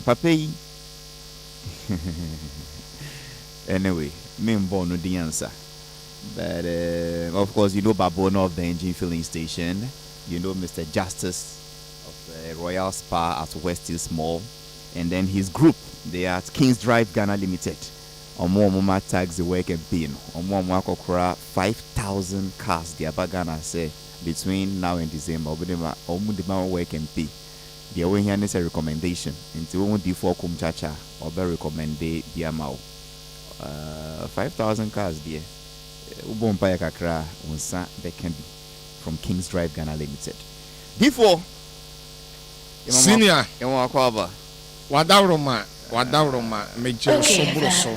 Papa. Anyway, me born with the answer. But of course, you know Babona of the engine filling station. You know Mr. Justice of Royal Spa at West Hills Mall. And then his group, they are at Kings Drive Ghana Limited. Omo tags the work and pin. Omo 5,000 cars. The Abagana say between now and December. Omo work and pay. The way here is a recommendation. Into omo D4 kumchacha or be recommended the amount. 5,000 cars there. Ubompaya kakra unsa they can be from Kings Drive Ghana Limited. D4 Senior Kwaba Wadauroma meje sobro so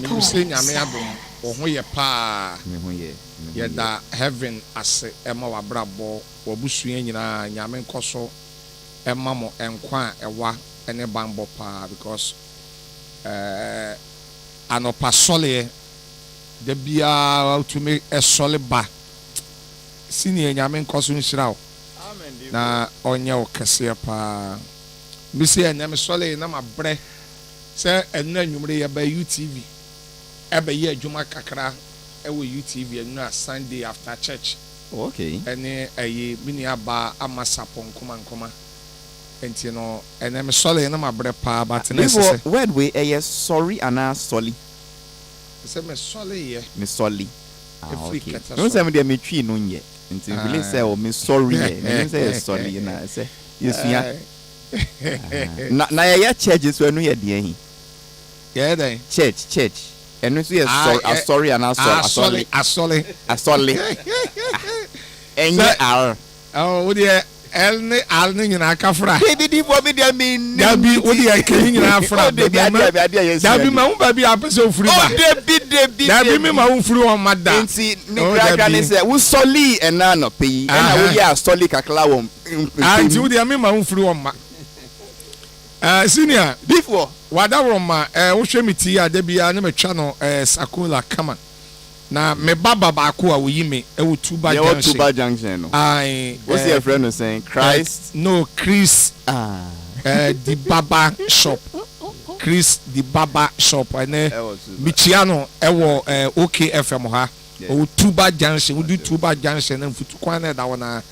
me say nyame adom wo ye pa ye da heaven ase ema wabrabo wabusua nyina nyame nkoso ema mo enkwa ewa ene bambo pa because anopa sole de bia to me a solid ba senior nyame nkoso nhira wo na onye o kese pa mi se nyame sole na mabre se enu anwumre ya ba UTV e ba ye adwuma kakra e wo UTV enu a Sunday after church. Okay. Ene ayi mini aba amasapon nkoma enti no ene me sole na mabre pa but na se word we sorry ana soli se me sole ye me soli okay no say me dey me twi no nye nti really say o me sorry ye me say sorry na say yesuya na ye church so enu ye de hin ye den church enu so ye sorry ana sorry asoli enye ar oh wo de el ni al ni nyina kafra baby di for me dey mean dabi wo de akeni nyina afra dabi ma wo ba bi apese ofuri ba dabi me ma wo ofuri o mada nti ni kraga ni say wo soli ena no peyi ena wo ya soli kakla wo anti wo de me ma wo ofuri o ma senior before wadaworoma wo hwe meti ya dabi ya na metwa no sakula kama na me baba ba ko a wo yime e wo tuba junction no ai what's your friend was saying Christ no Chris the baba shop Chris the baba shop ene bichiano e wo OKFM ha o tuba junction wo du tuba junction na mfutu kwan na da wona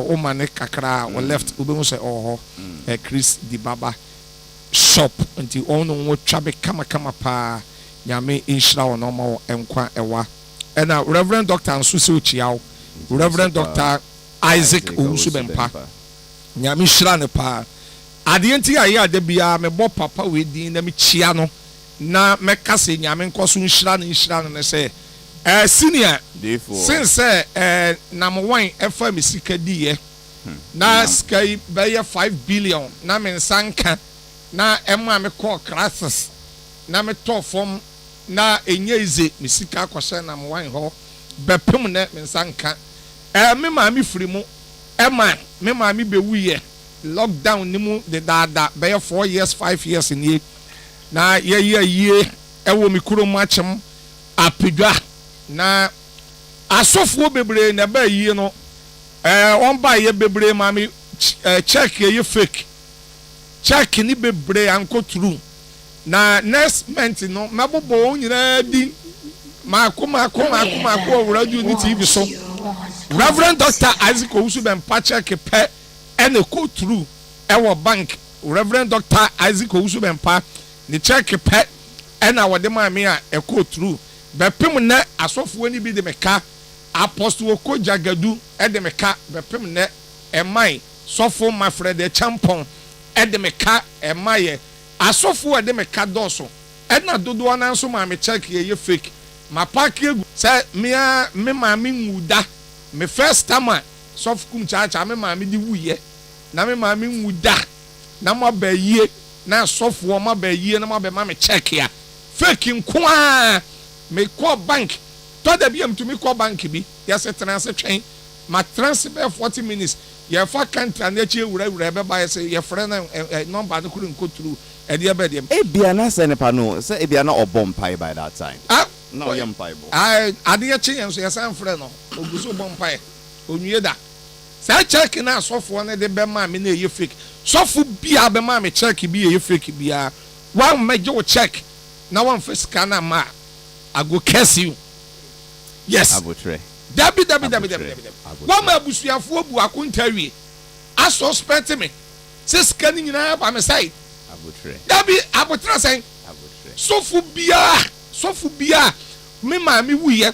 o mane kakra o left wo be mo say oh Chris the baba shop until ono wo twabe kama pa nyame inshira wo no ma enkwa ewa ena Reverend Dr. Ansusi Ochiao Reverend Dr. Isaac Owusubempa nyame inshira ne pa ade enti aye ade bia me bo papa we din na me chia no na me kase nyame nkoso inshira ne se senior since number 1 efa me sika die na sky be 5 billion na me nsanka na emma me call crisis na me to form na enye ize me sika kwahye na mo wan ho bepem na me nsanka me ma me firi mu emma me ma me bewuye lockdown ni mu de dada be 4 years 5 years ni na ye ewo me kuro mu achem apedwa na asofo bebre na ba yi no on ba ye bebre ma me check ye fake check ni bebre anko true na next month no mabobo nyina di makoma wuradu ni TV so Reverend Dr. Isaac Owusubempa check pe ene ko true e wo bank Reverend Dr. Isaac Owusubempa ni check pe ena wode ma me a e ko true bepem na asofo ni bi de meka apostle ko jagadu e de meka bepem na e mai sofo mafred e champon e de meka e mai asofo e de meka doso ena dodo na nso ma me check ye fake ma pack say me ma me nguda me first time soft kum cha me ma me di wuye na me ma me nguda na mo ba yie na sofo ma ba yie na mo ba ma me check ya fake nko me call bank to da bi am to me call bank bi yes transfer train ma transfer 40 minutes ye fa country na chi wura be ba say ye friend number no kuru nko through e dey be dem e bia na se ne pa no say e bia na obom pai by that time no yam pai bo ade ye chi yen so ye san friend no oguso obom pai onwie da Say check na asofo na de be ma me na ye fake. Sofo bia be ma me check bi ye fake bia. One make you check. Na one first scanner ma. I go curse you. Yes. Abotre. Dabi. One ma busuafo bu akontawie. I suspect me. Say scanning na by my side. Abotre. Dabi abotre say. Abotre. Sofo bia. Me ma me wuye.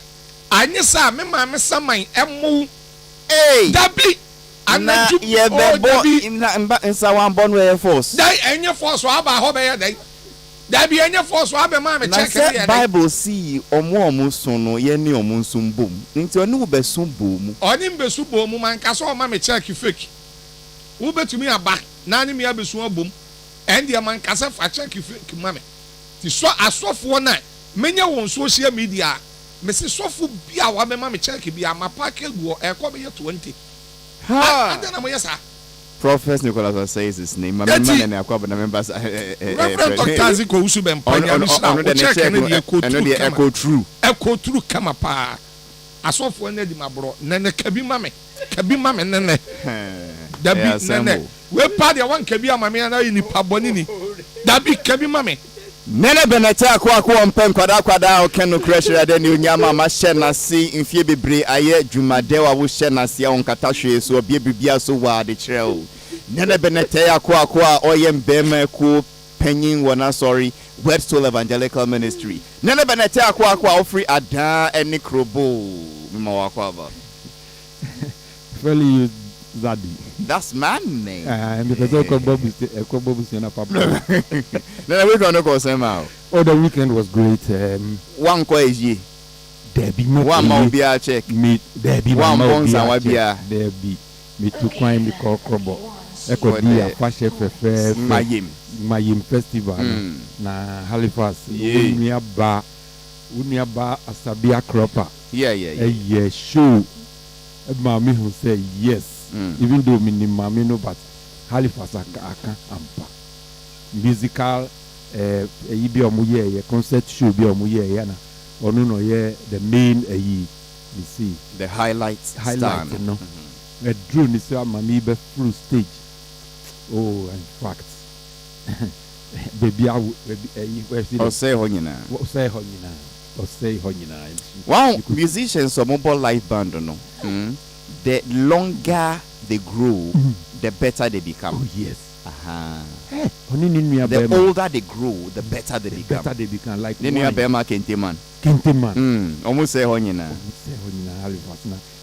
Anye sa me ma me saman emu. Hey. Dabi. Na ye be bo insa wan born we force. Dai enye force wa ba ho be ye dai. Dabi enye force wa be ma me check here. Bible see omo so no ye ni omo nsum bom. Nti oni wo be sum bom. Oni be sum bom man ka so ma me check fake. Wo betumi aba na ani me abesu abom. Endi man ka se fa check fake ma me. Ti so asofo na menye won social media. Me se sofo bia wa be ma me check bia ma package go e ko be 20. Ha. Prophet Nicholas says his name. My member and the members. Reverend Dr. Ziko Usu Bempanya. Echo true. Echo true come up. I saw for Nedi Mabro. Nene Kabima me. Kabima me nene. Dabi nene. We party one Kabia Mamma in Pabonini. Dabi Kabima me. Nene beneta kwa mpem kwada okenu crash ade ni onyama ma hye na si mfie bebre aye dwumadewa wo hye na si onkata hwe so obie bibia so wa de kireo nene beneta ya kwa oye mbema ku panyin wona sorry Word Soul Evangelical Ministry nene beneta kwa ofri ada eni krobo mima wakwa ba really Zaddy. That's my name. Because Bobu Siena Papa. Then we gonna go same out. Oh, the weekend was great. One question. Debbie, no one more beer check. Me, Debbie, one bones and beer. Debbie, me to climb the Crobo. Echo dia fashe fefe. Mayim festival. Na Halifax. Unia ba Asabia Cropper. Yeah. Show. Mami who say yes. Even though me mami no, but Halifax aka ampa musical ibi omuye concert show bi omuye na onu no ye the main you see the highlights no a drone is mami be full stage. Oh, in fact baby I say honyina wow musicians or mobile live band no the longer they grow, the better they become. Oh yes. The older they grow, the better they become. Better they become. Like then you have Bema Kenteman. Almost say Honina.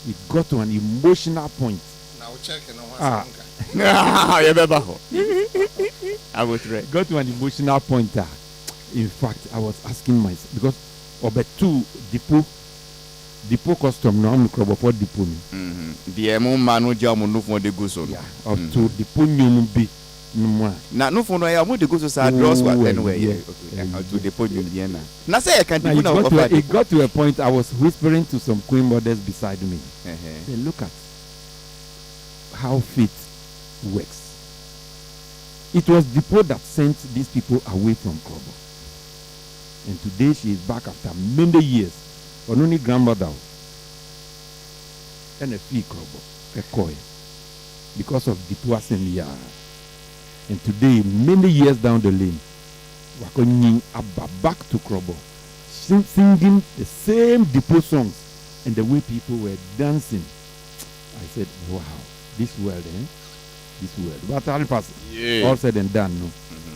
It got to an emotional point. Now checking on I was right. Got to an emotional point. In fact, I was asking myself because Obetu Depot custom no am crop for depot. The manu jamu no for the guso. Yeah. Up to depot nyum bi no. Na no for no ya mo the guso sa draws what anyway. Yeah. To depot nyum na. Na say I can do now. It got to a point I was whispering to some queen mothers beside me. They look at how faith works. It was depot that sent these people away from Krobo. And today she is back after many years. But only grandmother and a fee Krobo, a koi, because of the Puasen. And today, many years down the lane, we're going back to Krobo, singing the same depot songs and the way people were dancing. I said, wow, this world, this world. But Halifax, all said and done, no.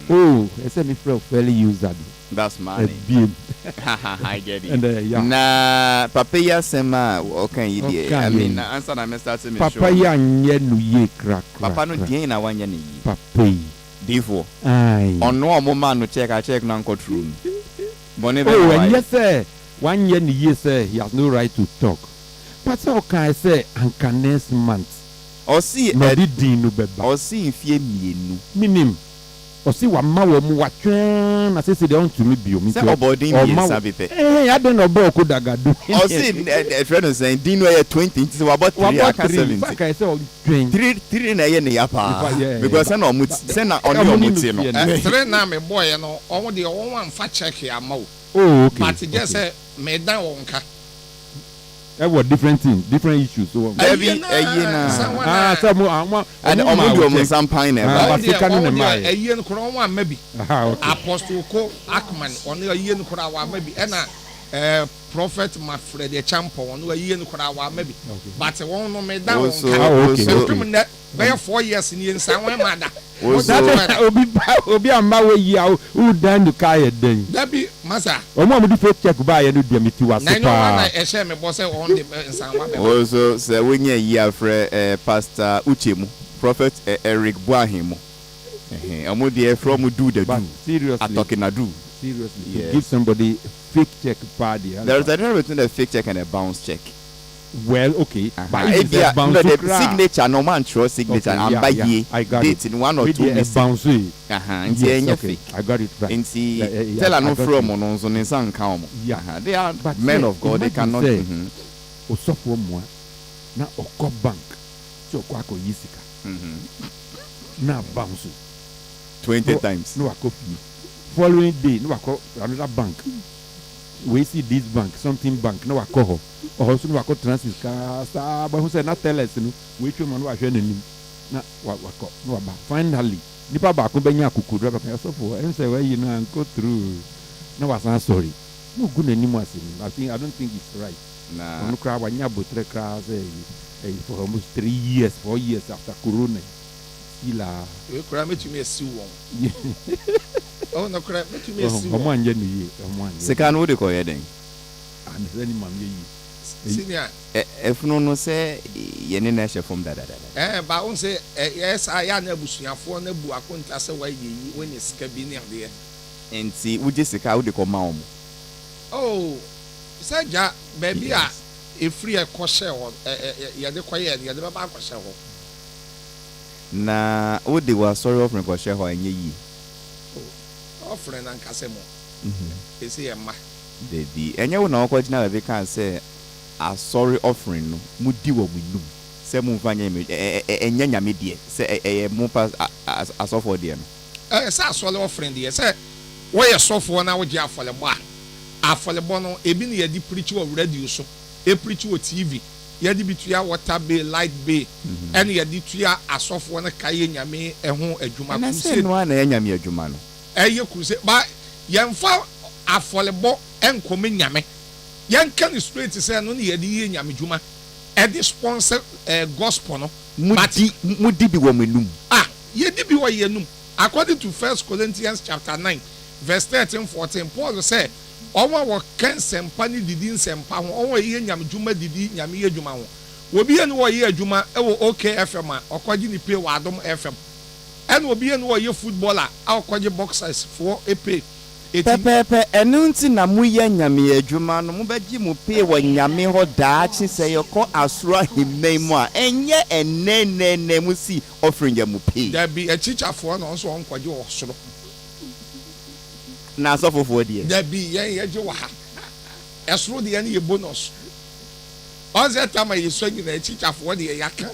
Oh, I said, if I fairly use that. That's money. I get it. And na papaya sema okay you I mean answer na me start me show. Papaya nye no ye crack. Papa no dey na wanya ne yi. Papai. Defo. Ai. Ono omo man no check na nko true. Bone be. Oh, and yes sir. 1 year ni ye sir, he has no right to talk. But how can I say anka next month? O see no di din no beba. O see fie mienu. Minim. O si wa ma wo mu wa twen na se de on tumi bio mi. Se obodin bi sabepe. Ya den no bo ko dagado. O si friend no say din no 20 nti wa about 3 aka 70. Ka say o twen. 3 na ye ne ya pa. Because say na omuti say na oni omuti no. 3 na me boy no o de o wan fa check ya ma o. Oh okay. But just say me dan won ka. were different things, different issues. So every and champagne maybe Apostle Ko Akman on a year maybe and Prophet Mafred the Champo on a year maybe, but I won't know me down. Okay. By 4 years in years, I want mother. Obi amawe ya who done the car then. That be Massa. O mo di fake check buy and do me to was. I know I share me boss on the someone. Also, say when you hear Pastor Uchemu, Prophet Eric Boahimo. Amo dey from do the do. Seriously. Talking a do. Seriously. Yes. Give somebody fake check party. There's a difference between a fake check and a bounce check. Well, okay, but if you the signature, no man trust signature. Okay, and by ye, I got date in 1 or 2 weeks. Bounce. Yes, okay, I got it right. Tell a no from on the sun count. Yeah, they are but men of God. They cannot. Osofo mo na oko bank. So kwako yisika. Na bounce 20 times. No akofi. Following day, no akọ another bank. We see this bank, something bank, no alcohol. Or also no alcohol transit car, but who said not tell us, no, which one was your name? Na wako, no about. Finally, Nipa Baku Benya could drop a so for and say, well, you know, and go through. No, I'm sorry. No good anymore. I don't think it's right. Nah, no crowd when you have three cars for almost 3 years, 4 years after Corona. Ila, you cram it to me a sew. Oh, no, crap, to me a sew. Second, what do you call it then? And then, Mammy, senior, if no say, Yenny Nasha from that. But I won't say, yes, I am a bush, for Nebu, I couldn't ask away when it's cabin there. And see, we just a cow to come home. Oh, said ya, baby, a free a crochet or the quiet, the other back crochet. Na what they were sorry offering for share and ye. Offering and Casemo. Is he a ma? Baby, and you know what now they can say a sorry offering, Mudi what we do. Say move and yanya media, say a mopas as of for them. It's a swallow offering, dear. Say, where a soft one hour jar for the bar. After the bono, a bin a deep preacher of radio so, a preacher of TV. Yadi between water bay, light bay, and yadi tria a soft one a cayenne me a home a juma. And I said one a yammy a jumano. You could say, but young fowl a fallable and coming yame. Young can straight to say, only yadi yamijuma. At this sponsor gospel, Mudi be woman. Ah, yadi be what you according to 1 Corinthians chapter 9, verse 13-14, Paul said, Owa wa kensem pani didi nsempa ho owa ye nyam djuma didi nyam ye djuma ho obi ene wo ye adjuma e wo OKFM a okwaji ni pay wa Adom FM ene obi ene wo ye footballer a okwaji boxers for epe pepepe enu nti na mu ye nyam ye adjuma no mu beji mu pay wa nyame ho daa chi se ye ko asura himmen mu a enye enenene mu si offering ya mu pay there be a teacher for no so onkwaji wo soro na so for there there be ye je wa ha esro de ye bonus all that time you so you na teacher for there yaka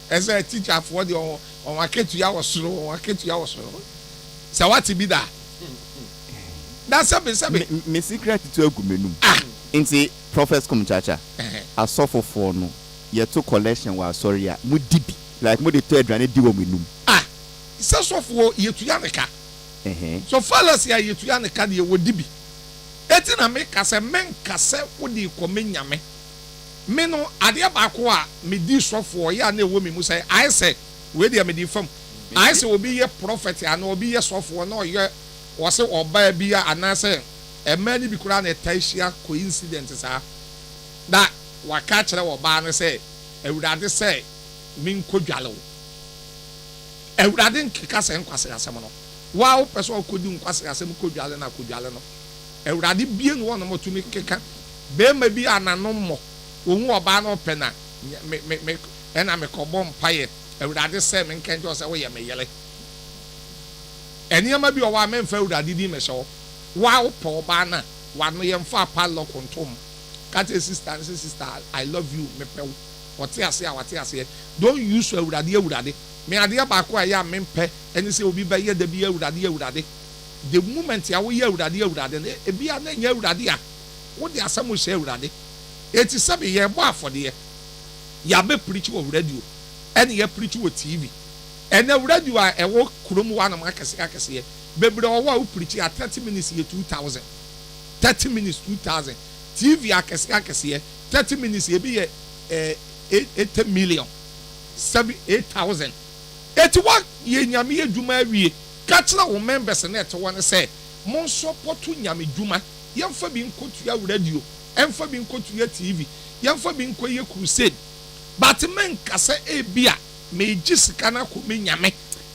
as a teacher for there on aketu ya wosoro on aketu ya wosoro so what be that that's a me secret to agumenum nti prophets come chacha asofo for no ye to collection wa sorry a mu dibi like mu de to aduane di wo menum so for ye to yaneka so fallacy are you to yan ka de wo dibi eti na me kase men kase wo di ko me nyame me no ade ba ko a me di sofo ya na ewo me mu say I say we dey me di fam I say obi ye prophet and obi ye sofo na ye wo say oba bia ana say e mani bi kura na taisia coincidence sa that wa ka kire wo ba na say ewurade say min kodwale wo ewurade nkeka say nkwase asem no wow person kodi nkwase asem kodwale na kodwale no ewurade bie no won mo tumi keka be ma bi anano mo ohun oba na opena me ena me kobo mpaye ewurade se me nkenjo se wo ye me yele eniama bi o wa me mfa ewurade di me so wow po oba na wa no ye mfa palo kontom kate sister I love you me pe what ase don't use ewurade me ade ba ko ya me mpe eni se obi ba ye da bi ewurade the moment ya wo ye ewurade e bia na nya ewurade a wo de asem hye ewurade eti sabi ye bo afode ya be preach wo radio ene ye preach wo TV ene radio a ewo kurom wa na akese bebre owo a preach ya 30 minutes ye 2000 30 minutes 2000 TV akese 30 minutes ye be 8 million 8,000 eti wa ye nyame ye dwuma awie ka kira wo members na ete won say mon support nyame dwuma yemfa bi nkotu ya radio emfa bi nkotu ya TV yemfa bi nkoye crusade but men kase ebia me jisika na ko me nyame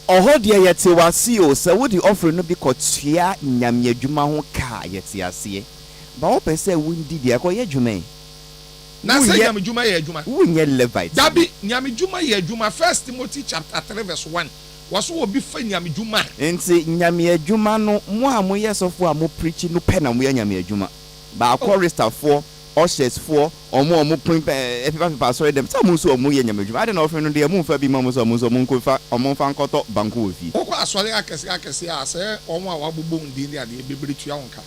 oho de yete wase o se wo di offering no bi kotua nyame adwuma ho ka yete ase ba wo pese wundi de ko ye dwuma na se nyame dwuma ye adwuma wunye levite dabi nyame dwuma ye adwuma 1 Timothy chapter 3 verse 1 waso obi fa nyame dwuma enti nyame adwuma no mo a mo yesofo a mo preach no pe na mo ye nyame adwuma ba chorister for ushers for omo pin epipa sorry dem some so omo ye nyame adwuma ade na offering no de mo fa bi mo so mo nko fa omo fa nkoto banko ofi okwa asole akese a se omo a wabobom ndi ne ade bebere tua wonka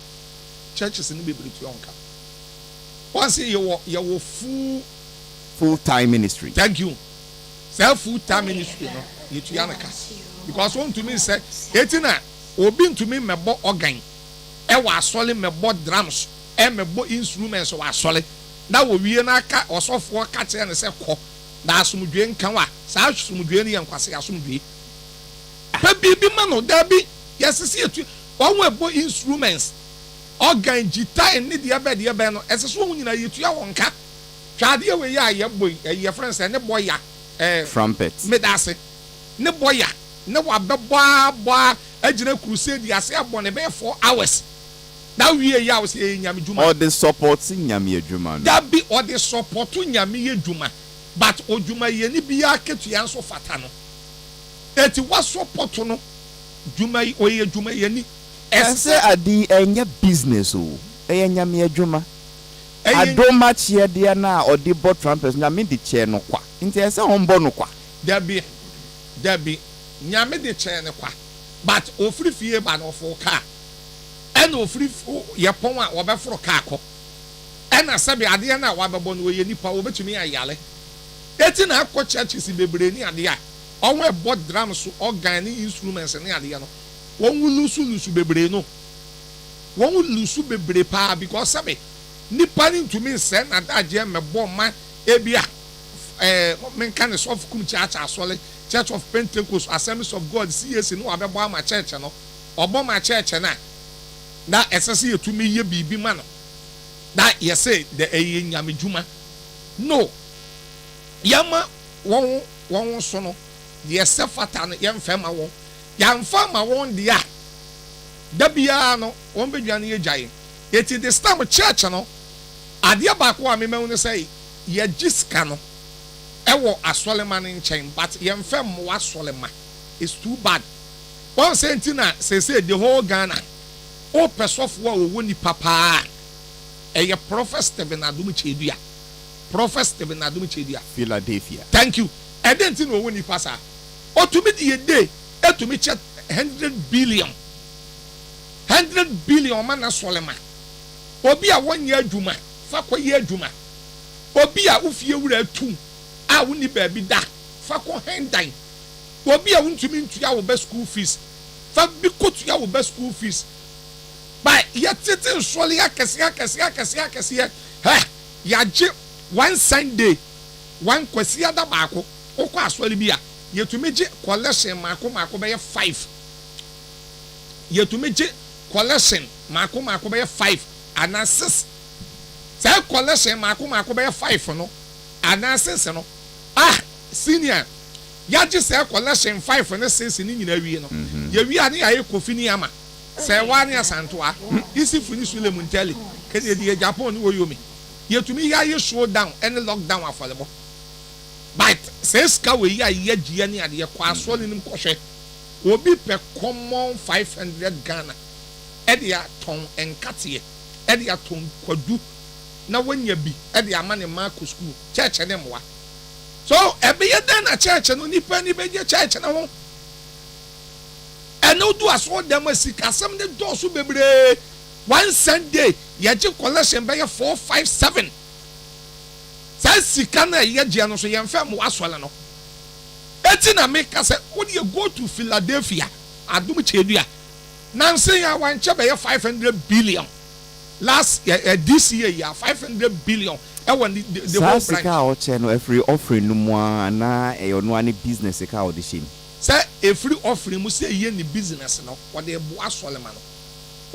churches ni bebere tua wonka once you full time ministry. Thank you. Self full time ministry no you tua nka because one to me say etina obi to me mebo organ e wa asole mebo drums e mebo instruments wa asole na wo wie na aka osofo ka kire ne se kọ na asumdwe nka wa sa asumdwe ne yankwase asumdwe pa bibi ma no da bi yesisi etu won ebo instruments organ guitar ni de be no eseso won nyina yetua wonka twade we ya ye boy ye friends ne boya trumpet medase ne boya ne wa beboa agina crusade ase abone be 4 hours na wie ya wo se nyame dwuma all the support nyame adwuma no da bi all the support nyame ye dwuma but odwuma ye ni bia ketua nso fata no eti wa support no dwuma oye dwuma ye ni ese adi enye business o eye nyame adwuma adoma chie de na odi bo trumpet nyame de che no kwa nti ese hombo no kwa da bi nyame de che no kwa but ofiri fie ba no fo ka ena ofiri ye pon a wo be foro ka akọ ena sabi ade na wa bebo no ye nipa wo betumi ayale eti na akọ churches bebre ni ade a onwe bo drums organ ni instruments ni ade no won lusu bebre no won lusu bebre pa because sabi nipa ni to me say na daje mebo ma ebia men kan of kum church asole Church of Pentecost Assemblies of God CAC no abebo ama church no obo ma church na esese yetumi ye bibi ma no na yese the nyame dwuma no yama won so no yese fata no yemfa ma won yamfa ma won dia da bia no won bedwane ye gyae eti the stam church no ade ba ko a memenu ne say ye giska no ewo asolema ne nchen but yemfa mo asolema is too bad one sentina say the whole Ghana o pesofo a wo ni papa eye prophet Stephen Adum Chedua Philadelphia. Thank you edenti no wo ni pasa o to me the day e to me check 100 billion man asolema obi a won ye adwuma fa ko ye adwuma obi a ufie wura tu a woni ba bi da fa ko hendan obi a wuntumi ntua wo ba school fees fa bi kotua wo ba school fees ba ya tete nsole akese ha ya je one Sunday one kwasi ada baako okọ asole bi a yetumi je collection maako be 5 yetumi je collection maako be 5 ana 6 say collection maako be 5 no ana 6 no senior ya je say collection 5 ne 6 ni nyina wie no ya wie ani aye kofi ni ama say wani asantoa isi funi Sulemu ntele kede di Japan ni woyomi yetumi ya ye show down any lockdown afalebo but says ka we ya ye gie ni ade kwa so ni nkwohwe obi pe common 500 Ghana e de aton enkate e de aton kwadu na wanya bi e de amane Marco school church ne moa so ebe ye den na church no nipa ni be je church na ho eno do aso dem asika asem ne do so bebre one Sunday ye je collection be 457 Say sika na ye gye no so ye mfa mo asole no. Eti na make say when you go to Philadelphia, adum chedua. Nansi ya wanche be 500 billion. Last this year ya 500 billion. E won the whole sika o che no every offering no mo na e ono ani business ka o de shim. Say every offering mu say ye ni business no, what dey bo asole ma no.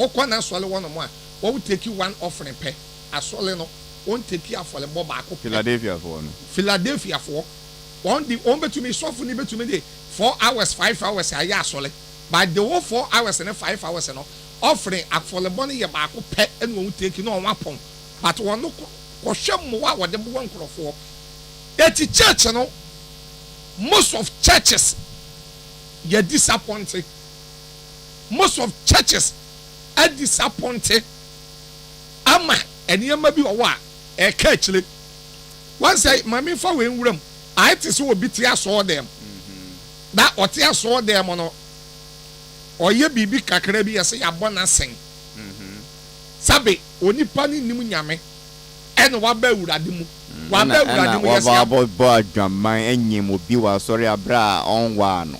Okwa na asole won mo a, we will take you one offering pe. Asole no, won take you afole bo ba ko Philadelphia for no. Philadelphia for one the on betumi sofu ni betumi dey 4 hours 5 hours aye asole. But the whole 4 hours and 5 hours no offering afole bo no ye ba ko pe and won take no one pon. But one no ko hwem mo wa de bo nkrofo. Eti church no, most of churches you're disappointed. Most of churches are disappointed. Ama eniyama bi owa e ka chile. Once I mami fa we nwuram, I te so obi tia so dem. That otia so dem no. Oye bibi kakra bi yese ya bona sen. Sabe onipa ni nim nyame. Eno wa ba wurade mu. Wa ba wurade mu yese ya bo adwaman enyim obi wa sorry abra onwa no.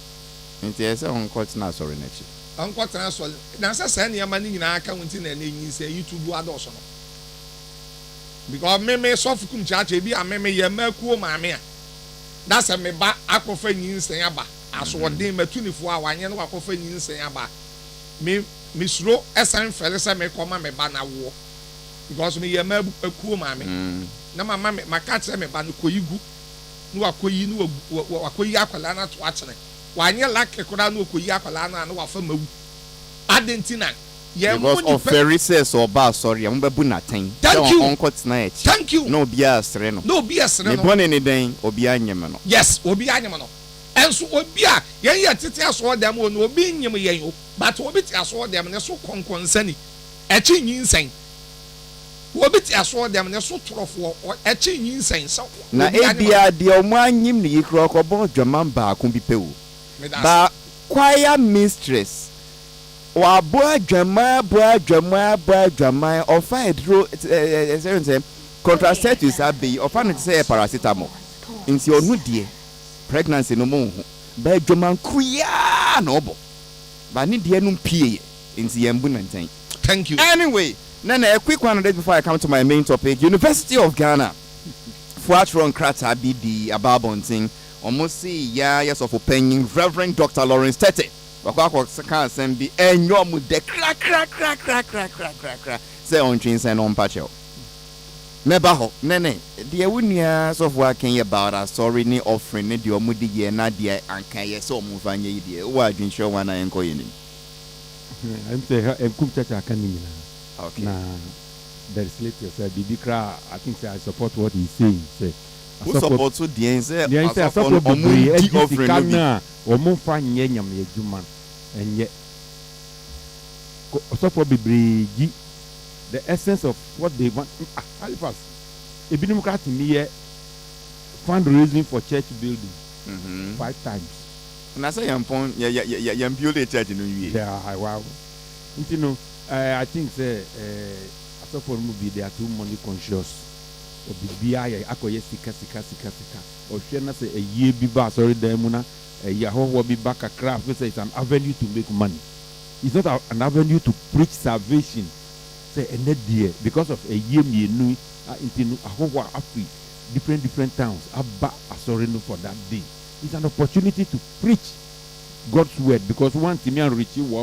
Nti ese onkot na sorry na chi. Onkot na sorry. Na say ne yama ni nyina aka wonti na enyi say YouTube adoso no. Because me soft kum church bi a me ye makuo maame a. That's a me ba akofa nyinsen aba. Aso wodin matunifo a wanye no akofa nyinsen aba. Me suro esan fele say me koma me ba na wo. Because me ye makuo maame. Na mama me maka say me ba no koyigu. No akoyi no akoyi akwala na to akyere. Wanye lake koda no okoyi akwala na no wafa mawu. Adentina because of Pharisees or bar sorry am bebu na ten. Thank you. Thank you. No be asre no. No be asre no. Me born any den obi anyem no. Yes, obi anyem no. Enso obi a yen ye tete aso dem no obi nyem yen o. But obi ti aso dem ne so konkonsani. Echi nyinsen. Obi ti aso dem ne so torofo echi nyinsen so. Na ebia de omo anyim ne yikro okobon dwaman ba ko bi pewu. Ba choir mistress wa boa dwama of hydro contraceptives abi of an say paracetamol inti onu die pregnancy no mo ba dwama kuya no bo ba ni die no pie inti yembu nanten. Thank you. Anyway, a quick one before I come to my main topic. University of Ghana Fuatron Krata BD Ababonting almost see yes of opinion Reverend Dr. Lawrence Tete. Wakwa can send be enyo mu de crack say on trains and on patcho. Meba ho nene de wunia so for can ye about us sorry ni offering ni de omudi ye na de ankan ye so mu fanye yi de wa adwin show wana enko yini. I'm say kum chacha kan ni na. Okay. Na there is later say bibikra I think say I support what he's saying say. Who support so the say I support the offering no. Omo fa nye nyam ye djuma enye support bebree the essence of what they want. Halifax ebinim ka timi fundraising for church building 5 times. And I say yampon ya build a church no wie. Yeah, wow. You know, I think say support mu be they are too money conscious. Obibia ya akoye sika o hwe na say eye bi ba sorry dem mu na Yahweh be back a craft because it's an avenue to make money. It's not an avenue to preach salvation. Say and dear because of a year me nu into Ahwa Afri different towns abba sorry no for that day. It's an opportunity to preach God's word because one time and reach you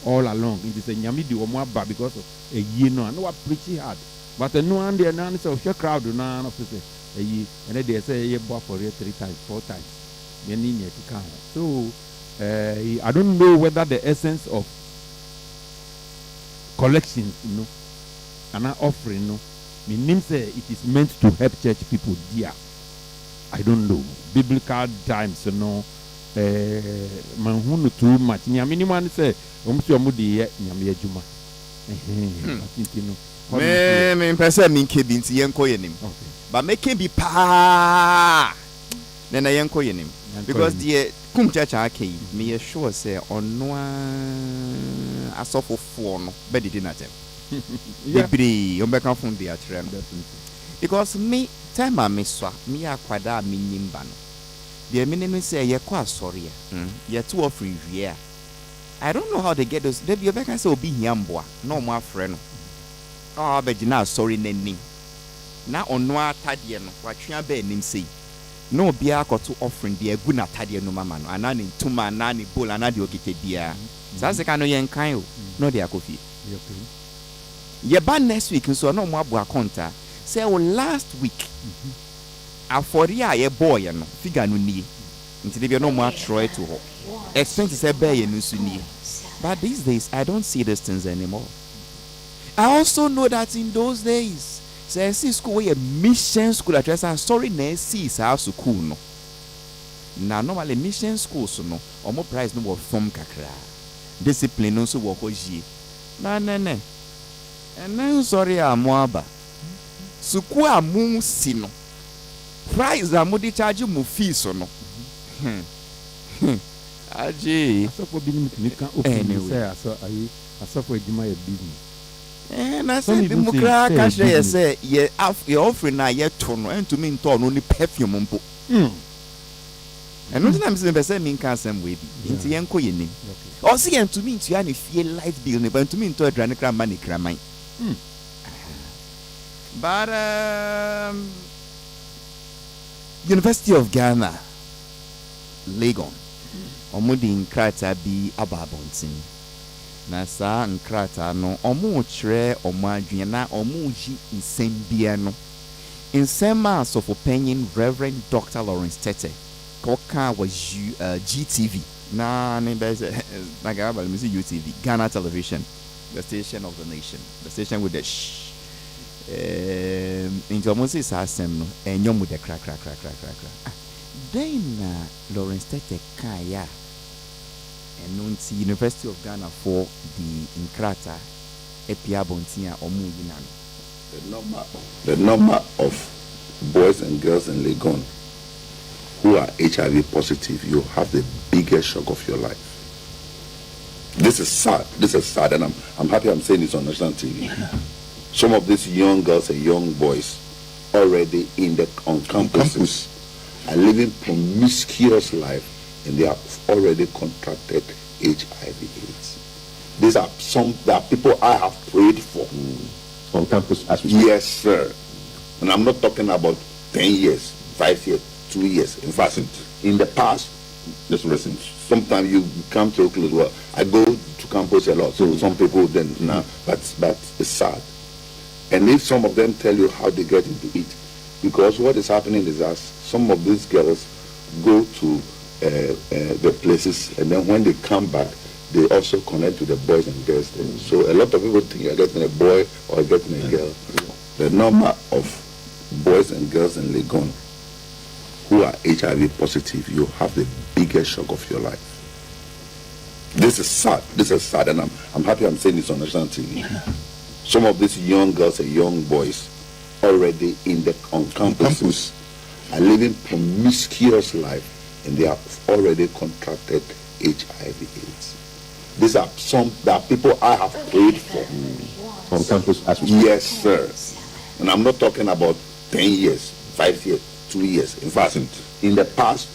all along. It is a nyamidi abba because of a year no and what preaching hard. But no one there none so share crowd none of say a year and they say ye bought for 3 times 4 times. So I don't know whether the essence of collections, and offering, means it is meant to help church people dear. I don't know. Biblical times, manhunu too much. Nyamini say, omudi nyamiya juma. Me person min kebinti yenko yenim. But make be pa. Then I yanko yenim. Because the kum church ake me sure say on no asofo fo no be did na tem. Bebre o be kan fun dia trem definitely. Because me time a me swa me akwada me nyimba no the meaning say ye kwa sorry ye to offering here. I don't know how they get those. They be can say obi hiamboa no more friend. Oh, but na sorry nani. Na ono atade no watwea ba anim sei. No obi akoto offering de agu na atade no mama no anani ntuma anani bowl anani okeke bia. Sa se ka no yen kan o. No de akofi. Ye ba next week nso no mo aboa konta. Say last week. Afori a ye boy no figure no nie. Nti de bi no mo atro to ho. Expenses say bear you nie. But these days I don't see these things anymore. I also know that in those days, say school a mission school address and sorry na see sa school no. Na normally mission schools no, omo price no wo form kakra. Discipline no so wo hoji. Na. And now sorry amo aba. School amu si no. Price amudi charge mu fees no. Aji. Asofo bi ni nika open say asofo ejima ye business. Na say democrat cash ye say ye offering na ye to no entumi nto no ni perfume mpo. And nothing I'm saying be say me kan sem we bi. Nti ye nko ye nim. O say ye ntumi ntu ya na fie light bill ne ba ntumi nto adwane kra ma ne kraman. But University of Ghana, Legon. Omudi nkrata bi ababontin. Na sa nkrata no omu chere omu adwene na omu ji nsem bia no. Nsem a sofo penyin Reverend Dr. Lawrence Tete koka was GTV. Na ne be na ga ba misi UTV, Ghana Television, the station of the nation, the station with the in Jomosi sa asem no enyom with the crack. Then Lawrence Tete kaya and University of Ghana for the Nkrata Epia Bontia Omu Yinan. The number of boys and girls in Legon who are HIV positive, you have the biggest shock of your life. This is sad, and I'm happy I'm saying this on national TV. Some of these young girls and young boys already on campuses are living promiscuous life, and they have already contracted HIV/AIDS. These are there are people I have prayed for on campus as we Yes, sir. And I'm not talking about 10 years, 5 years, 2 years. In fact, in the past, just listen. Sometimes you come to a close. Well, I go to campus a lot, so some people then but it's sad. And if some of them tell you how they get into it, because what is happening is that some of these girls go to the places, and then when they come back, they also connect to the boys and girls. So a lot of people think you're getting a boy or getting a girl. The number of boys and girls in Legon who are HIV positive, you have the biggest shock of your life. This is sad, and I'm happy I'm saying this on national TV. Some of these young girls and young boys already on campuses are living promiscuous life, and they have already contracted HIV/AIDS. These are there are people I have prayed for on campus as we Yes, sir. And I'm not talking about 10 years, 5 years, 2 years. In fact, in the past,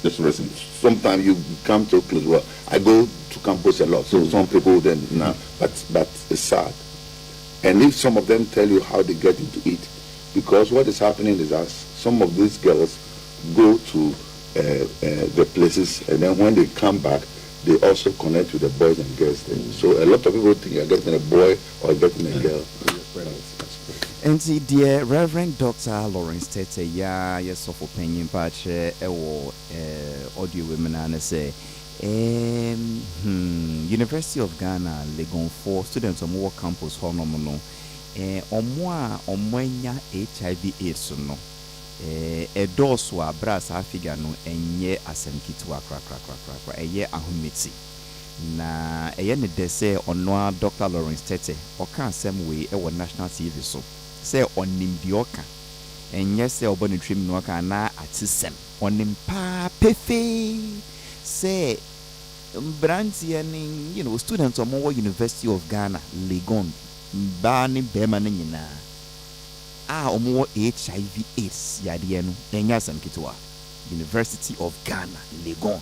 just listen. Sometimes you come to a close. Well, I go to campus a lot, so some people then but it's sad. And if some of them tell you how they get into it, because what is happening is that some of these girls go to the places, and then when they come back, they also connect with the boys and girls. So a lot of people think you're getting a boy or getting a girl. And see, dear Reverend Dr. Lawrence Tete, yes, of opinion, patch, audio women, and say, University of Ghana, Legon 4 students on more campus, Honomono, Omwenya HIV/AIDS, no. Edoswa brass afiga no enye asemkitwa kra eye ahumeti na eye ne de se ono Dr. Lawrence Tete oka asem we e wo national TV so se onim bi oka enye se oboni trim no oka na atisem onim pa pefe se mbranti ani students of University of Ghana Legon ba ni be ma nyina omo HIV AIDS yadeɛ no ɛnyɛ asɛm ketewa. University of Ghana, Legon.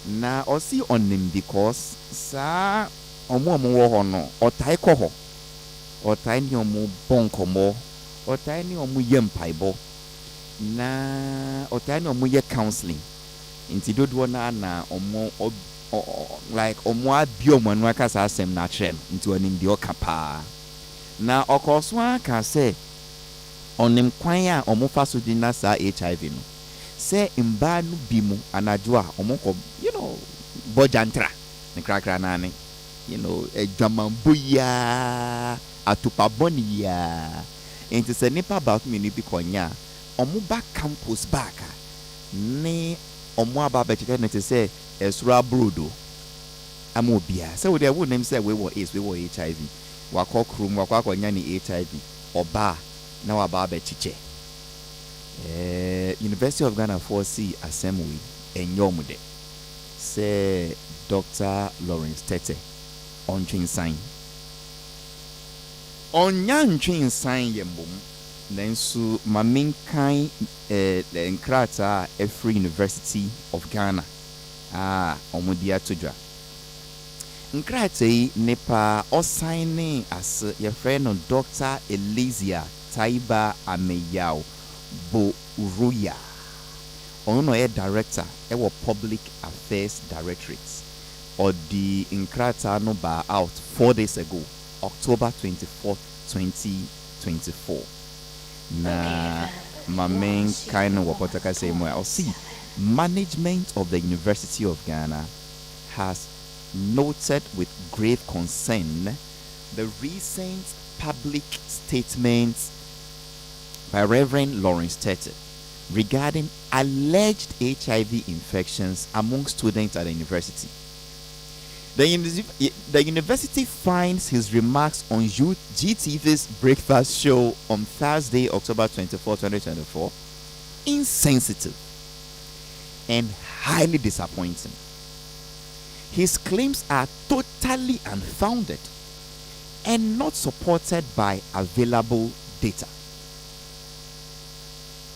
Na osi onim because sa omo wɔ hɔ no ɔtae kɔ hɔ. Ɔtae ne omo bonkomo, ɔtae ne omo yɛ mpaebɔ. Na ɔtae ne omo yɛ counseling. Nti dodoɔ na omo like omo abi omo anu aka sa asɛm na kyerɛ no. Nti onim deɛ ɔka paa. Na ɔkɔ so aka sɛ onim kwan a omo fa so di na sa HIV no. Say mbaa no bi mu anadwo a omo kɔ bojantra ne krakra na ne adwamambo ya atopabɔne ya enti sɛ nipa about me ni bi kɔnya omo ba campus back ne omo aba bɛkyerɛ ne te sɛ esura brodo ama obia sɛ wo de wo nem sɛ we wɔ AIDS we wɔ HIV wakɔ krom wakɔ akɔnya ne HIV ɔba na waba bɛkyerɛ University of Ghana for see assembly and yomude say Dr. Lawrence Tete on train sign on yan train sign yembum then so my main kind enkrata every University of Ghana omudia todra nkrata nepa o signing as your friend on Dr. Elysia Taiba Ameyao Bo Uruya ono e director e wo public affairs directorate or the inkrata no ba out 4 days ago October 24th 2024 na my main kind of wapotaka say mo I'll see management of the University of Ghana has noted with grave concern the recent public statements by Reverend Lawrence Tete regarding alleged HIV infections among students at the university. The university finds his remarks on GTV's breakfast show on Thursday, October 24, 2024, insensitive and highly disappointing. His claims are totally unfounded and not supported by available data.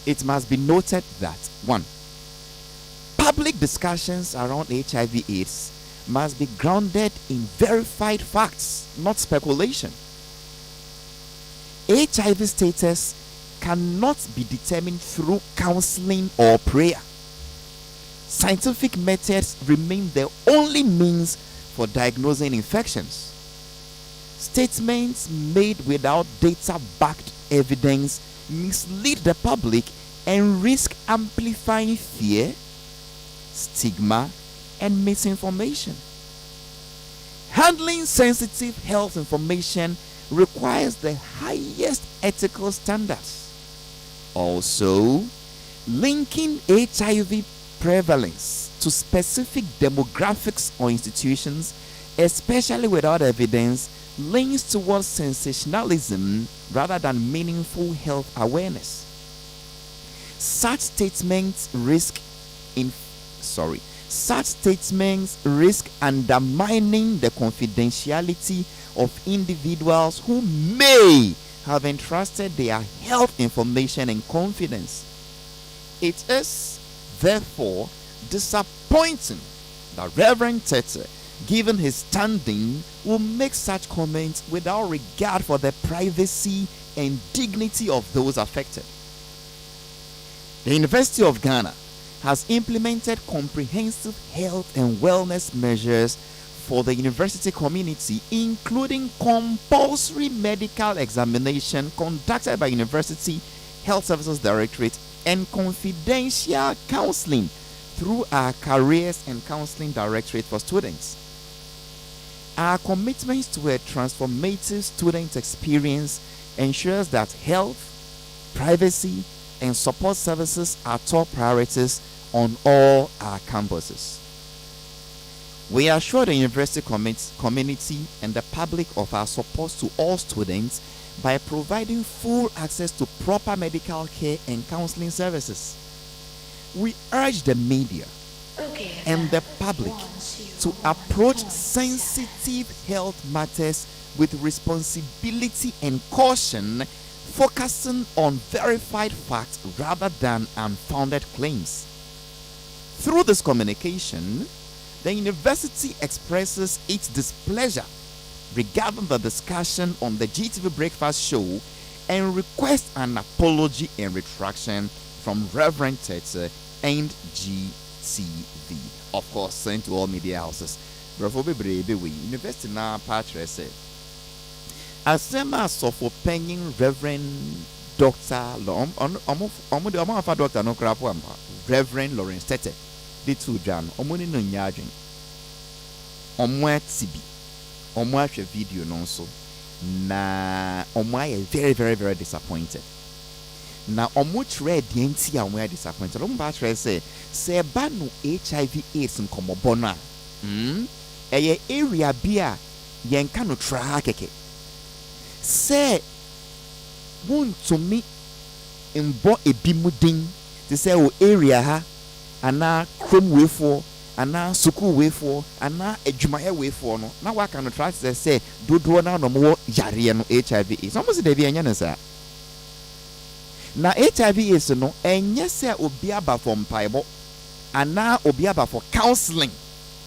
It must be noted that 1. Public discussions around HIV/AIDS must be grounded in verified facts, not speculation. HIV status cannot be determined through counseling or prayer. Scientific methods remain the only means for diagnosing infections. Statements made without data-backed evidence mislead the public and risk amplifying fear, stigma, and misinformation. Handling sensitive health information requires the highest ethical standards. Also, linking HIV prevalence to specific demographics or institutions, especially without evidence, leans towards sensationalism rather than meaningful health awareness. Such statements risk undermining the confidentiality of individuals who may have entrusted their health information in confidence. It is therefore disappointing that Reverend Tete, given his standing, will make such comments without regard for the privacy and dignity of those affected. The University of Ghana has implemented comprehensive health and wellness measures for the university community, including compulsory medical examination conducted by University Health Services Directorate and confidential counseling through our Careers and Counseling Directorate for students. Our commitment to a transformative student experience ensures that health, privacy, and support services are top priorities on all our campuses. We assure the university community and the public of our support to all students by providing full access to proper medical care and counseling services. We urge the media and the public to approach sensitive health matters with responsibility and caution focusing on verified facts rather than unfounded claims. Through this communication, the university expresses its displeasure regarding the discussion on the GTV Breakfast Show and requests an apology and retraction from Reverend Tete and GTV. Of course, sent to all media houses. University now patre say asema sofo penyin Reverend Dr. Dr. no krapo ampa Reverend Lawrence Tete de two jan omoni no nyadwen omo atibi omo ahwe video no so na omo aye very very very disappointed na omo tire de enti a omo aye disappointed omo ba tire say ba no HIV AIDS nkomobo no a eye area bia yen ka no tra keke say wontumi mbo ebimudin te say o area ha ana krom wefo ana suku wefo ana adwumaye wefo no na waka no tra say dodo na no mo yare no HIV is almost dey bi enya ne sa na HIV is no enye say obi aba for mpaibo ana obi aba for counseling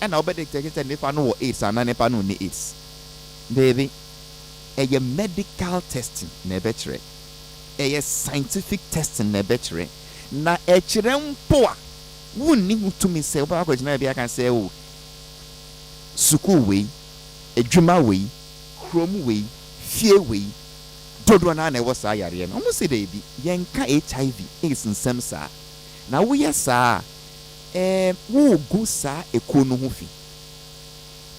and obedi take say nepa no AIDS ana nepa no ni AIDS baby a medical testing na betre a scientific testing na betre na e kire mpo a wonni hutumi se oba ko gina bia kan say o suku we adwuma we krom we fie we dodo na na wosa yare no mo se dey bi yenka HIV is nsem sa na wo yesa wo gu sa ekonu ho fi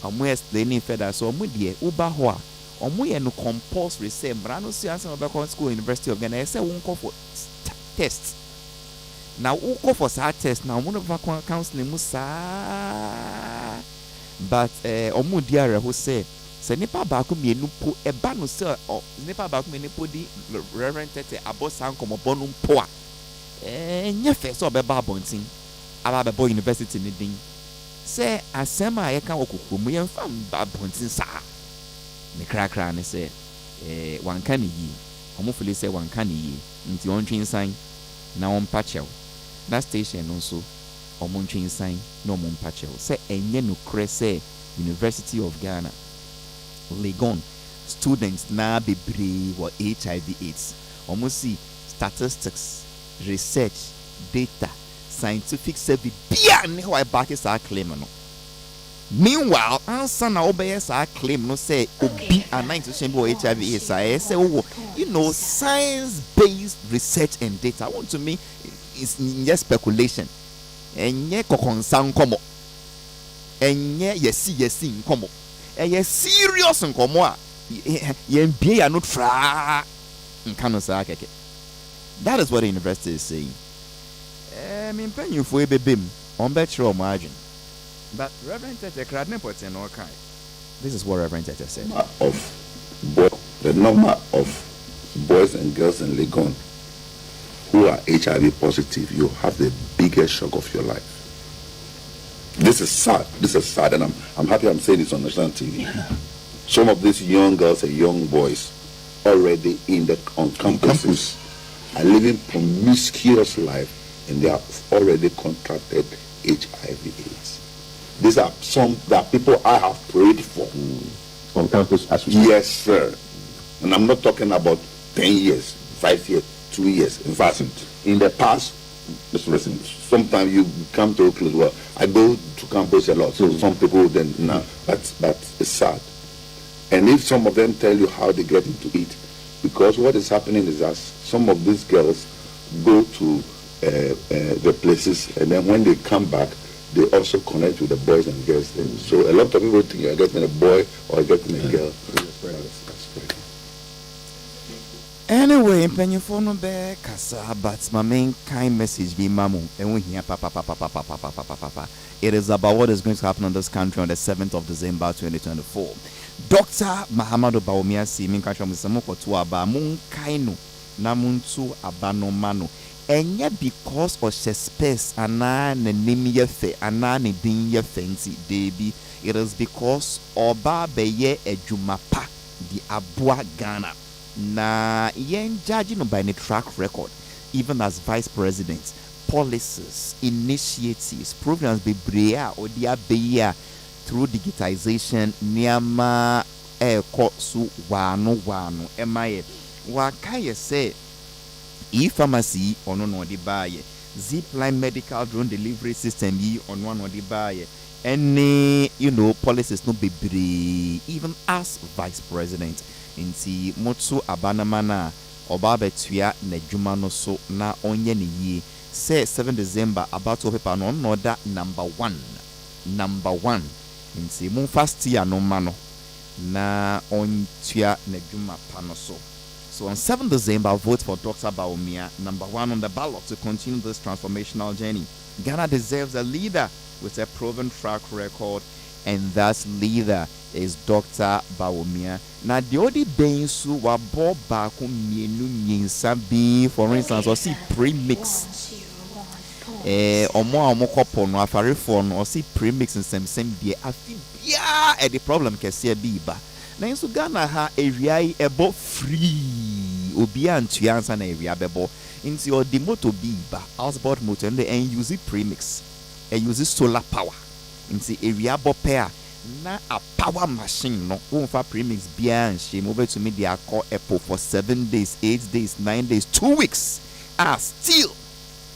amu explaining further so mo de uba ho a omo ye no compulsory say brano si answer obekon school University of Ghana say won call for test now who call for that test now one of counseling musa but omo diare who say nipa ba ko mienu po eba no say nipa ba ko mienu po di Reverend Tete abosan komobo no po a nya fe so obeba abontin aba bebo university ni din say asema ye kan okoko mu ye mfa abontin sa me krakra ne say wanka ne yi omofule say wanka ne yi nti ontwen san na ompa chew na station no so omontwen san na ompa chew say enye no kre say University of Ghana Legon students na bebre wo HIV AIDS omosi statistics research data scientific survey bia ne ho back is claim no. Meanwhile, answer na obey sa claim no say obi an institution bo HIV is say science-based research and data. I want to me is just speculation. Enye kokonsan komo. Enye yesi nkomo. Eye serious nkomo a ye mbie ya no tra nkano sa keke. That is what the university is saying. Me penyu fo ebebem on betro margin. But Reverend Tete this is what Reverend Tete said. The number of boys and girls in Legon who are HIV positive, you have the biggest shock of your life. This is sad, and I'm happy I'm saying this on national TV. Some of these young girls and young boys already on campuses are living promiscuous life, and they have already contracted HIV/AIDS. These are the people I have prayed for on campus as we Yes, sir. And I'm not talking about 10 years, 5 years, 2 years. In fact, in the past, just listen, sometimes you come to Oakland, well, I go to campus a lot, so some people then, now, but it's sad. And if some of them tell you how they get into it, because what is happening is that some of these girls go to the places, and then when they come back, they also connect with the boys and girls. So a lot of people think you're getting a boy or getting a girl. That's great. Anyway, mpenyefo no be kasa, but my main kind message be mamu. And we hear papa. It is about what is going to happen in this country on the 7th of December 2024. Dr. Mahamadou Bawumia si min country musamo ko to aba mun kaino na muntu abano mano. Enye because of space ana ne nim ye fe ana ne din ye fancy debi. It is because oba beye adwuma pa di aboa Ghana na yen judging by the track record, even as vice president, policies, initiatives, programs bebrea or dia beya through digitization niama su wano emaye wakaye say e-pharmacy ono no di baye zipline medical drone delivery system yi on one of the buy any policies no bebre even as vice president inti motso abanamana oba betua na dwuma no so na onye ne yie say 7 December about to paper no order number 1 inti mun fast year no mano na ontua na dwuma pa no so. So on 7 December, vote for Dr. Bawumia, number 1 on the ballot, to continue this transformational journey. Ghana deserves a leader with a proven track record, and that leader is Dr. Bawumia. Now, the only bensu wa bo baku mienu nyinsa bi, for instance, or see premix. Omo kopo no afare for no or see premix and same be afi bia the problem kese bi ba. Na inso Ghana ha area ebo free obi antua ansa na area bebo into your motor bi ba outboard motor and use premix and use solar power into area bo pair na a power machine no won fa premix bia and she move to me dia call Apple for 7 days 8 days 9 days 2 weeks still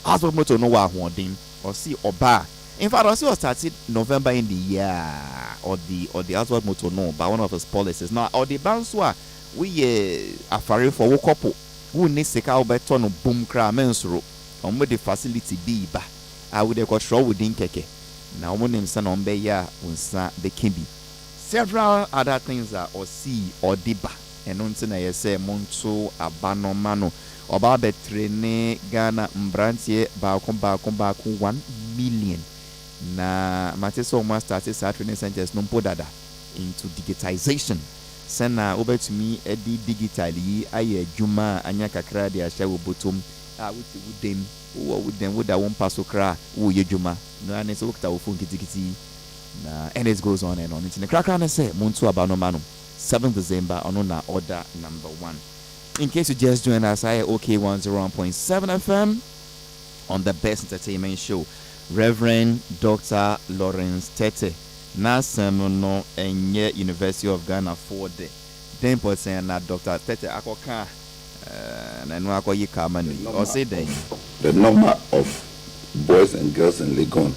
outboard motor no wa holding or see oba. In fact, also started November in the year or the outward motor no by one of his policies. Now or the banswa we afare for wo couple who need seka obeto no boom kra mensuro on the facility be ba I would have got show within keke. Now one name son on be ya unsa the kimbi. Several other things are or see or diba and unsa na yese monto abano mano oba betrene Ghana mbrantie ba 1 million. Na mateso almost started training centers no podada into digitization. Sena over to me edi digitally aye juma anya kakra de asha wo botom wuti wudem wo wudem wo da won paso kra wo ye juma no ane so okta wo phone kitikiti na and it goes on and on into the krakra na say muntu abano mano 7th December on na order number 1. In case you just joined us, I OK 101.7 FM on the best entertainment show. Reverend Dr. Lawrence Tete na semono enye University of Ghana for the 10% na Dr. Tete akoka na no akoyi kamani or say the number of boys and girls in Legon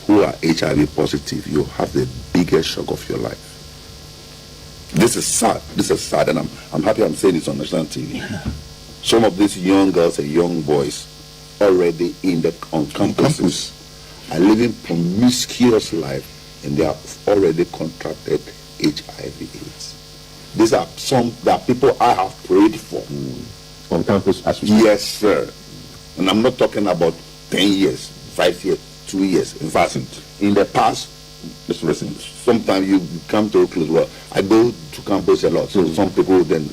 who are HIV positive, you have the biggest shock of your life. This is sad and I'm happy I'm saying this on national TV. Some of these young girls and young boys already on campuses are living promiscuous life and they have already contracted HIV/AIDS. These are that people I have prayed for on campus as well. Yes, sir. And I'm not talking about 10 years, 5 years, 2 years. In fact, in the past, just listen. Sometimes you come to a close. Well, I go to campus a lot, so some people then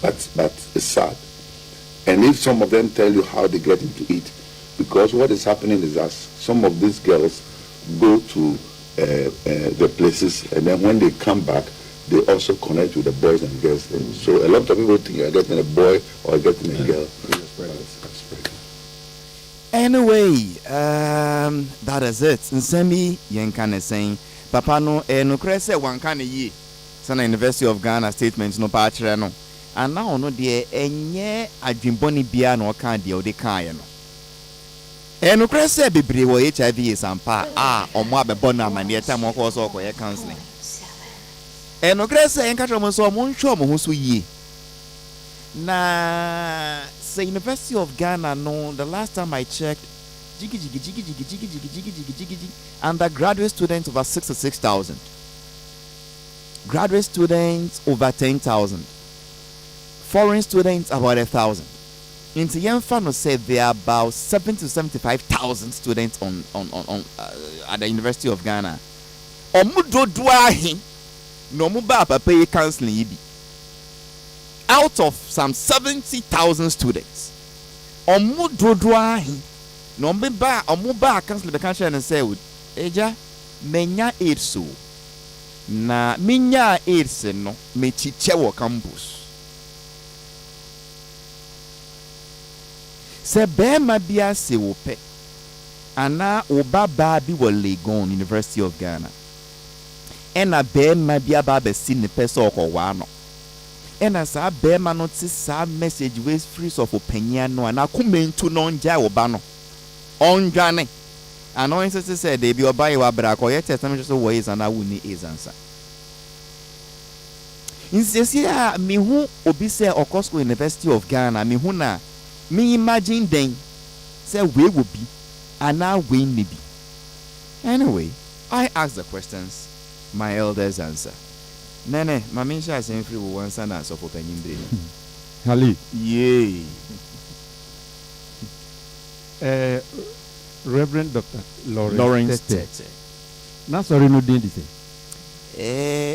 but it's sad. And if some of them tell you how they get into it, because what is happening is that some of these girls go to the places, and then when they come back, they also connect with the boys and girls. So a lot of people think you're getting a boy or getting a girl. Anyway, that is it. Nsemi yenkane saying, Papa no no krese wankane yi. Sana University of Ghana statements no pa kire no. And now no de enye adwinboni bia no kan de o de kan ye no. No krese bebre wo HIV is ampa omo abebo na amane time o ko so okoye counseling. No krese enka tro so mo nhwo mo ho so yi. Na say University of Ghana no the last time I checked jiggy undergraduate students over 66,000, graduate students over 10,000, foreign students about 1,000. Into Yemfano said there are about 70 to 75,000 students on at the University of Ghana. No muba pay counseling yibi. Out of some 70,000 students, no muba counseling the country and say, Eja, menya irso. Na minya irse no me chichewo campus. Se bema bia se wope ana oba ba bi wo Legon University of Ghana ena bema bia ba be si ne pese okowa no ena sa bema no ti sa message we free of opinion no ana kumentu no nja oba no ondwane ano insist say they be oba wa bra ko yet tell so wo is ana wuni is answer insesia me hu obi say Okosko University of Ghana me hu na me imagine then say we will be and now we may be. Anyway, I ask the questions, my elders answer. Nene, my mention is free with one son answer for penny brain. Hali. Yay. Reverend Dr. Lawrence Tete. Na sorry no din this.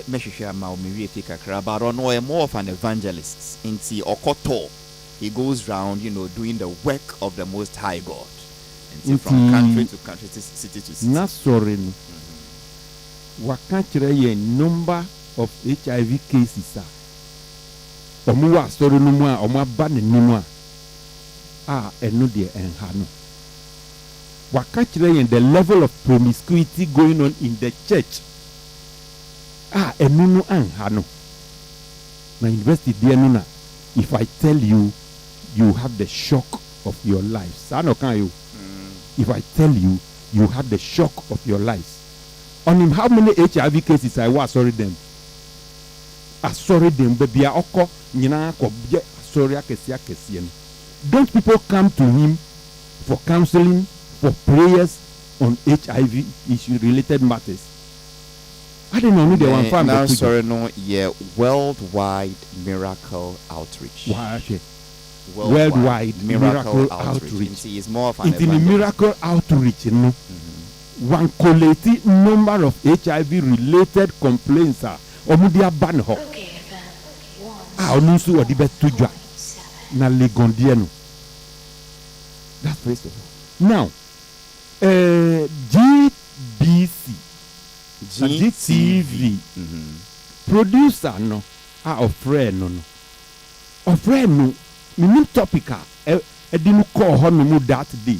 Meshishia ma o me take kakra but no more of an evangelist inti okoto. He goes round, doing the work of the Most High God. And from country to country, city to city. Na sorry no. Waka kire ye number of HIV cases omo wa sorry no mu a omo aba ne nimu a eno de enha no. Waka kire ye the level of promiscuity going on in the church. Eno no anha no. Na university there no na. If I tell you, you have the shock of your life. Sano can you? If I tell you, you have the shock of your life. On him, how many HIV cases I was sorry them? I sorry them, baby. Oko nyina ko bia sorry akesi. Don't people come to him for counseling, for prayers on HIV issue related matters? I don't know the one farm. Now sorry no, yeah, worldwide miracle outreach. Wow, okay. Worldwide miracle outreach. Is more of an miracle outreach, one collective number of HIV related complaints are omudia ban ho. Onusu odibe tujwa na legondieno. That's first of all. Now, GTV producer no of friend no minim topica edinu call home that day.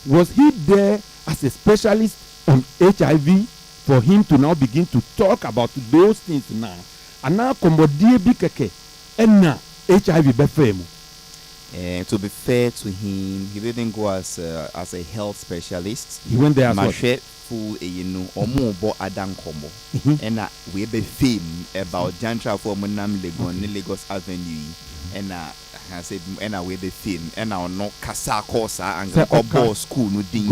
Was he there as a specialist on HIV for him to now begin to talk about those things now? And now komodie bi keke na HIV be fame. To be fair to him, he didn't go as a health specialist. He went there as what? Full omo bo adan komo and we be fame about jantra for Munam Legon Lagos Avenue and I said and we be fame and now no kasa kosa and go school no ding.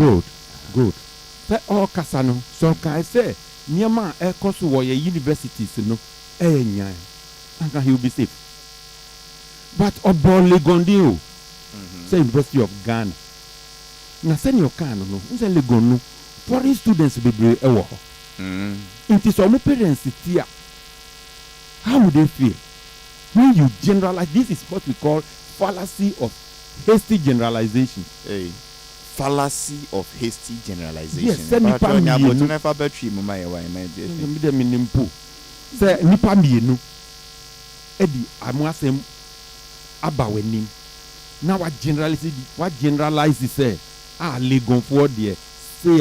Good. Say all kasa no so can I say niama ekoso wo ye universities no nyan and he will be safe. But obo Legon dio say University of Ghana na send your can no say Legon no foreign students be brave ewo it is some parents here. How would they feel when you generalize? This is what we call fallacy of hasty generalization. Fallacy of hasty generalization. Yes, say nipa mienu never battery mama ye why my dear. Me dem nimpo say nipa mienu edi amuasem aba wenim na wa generalize say Legon for there say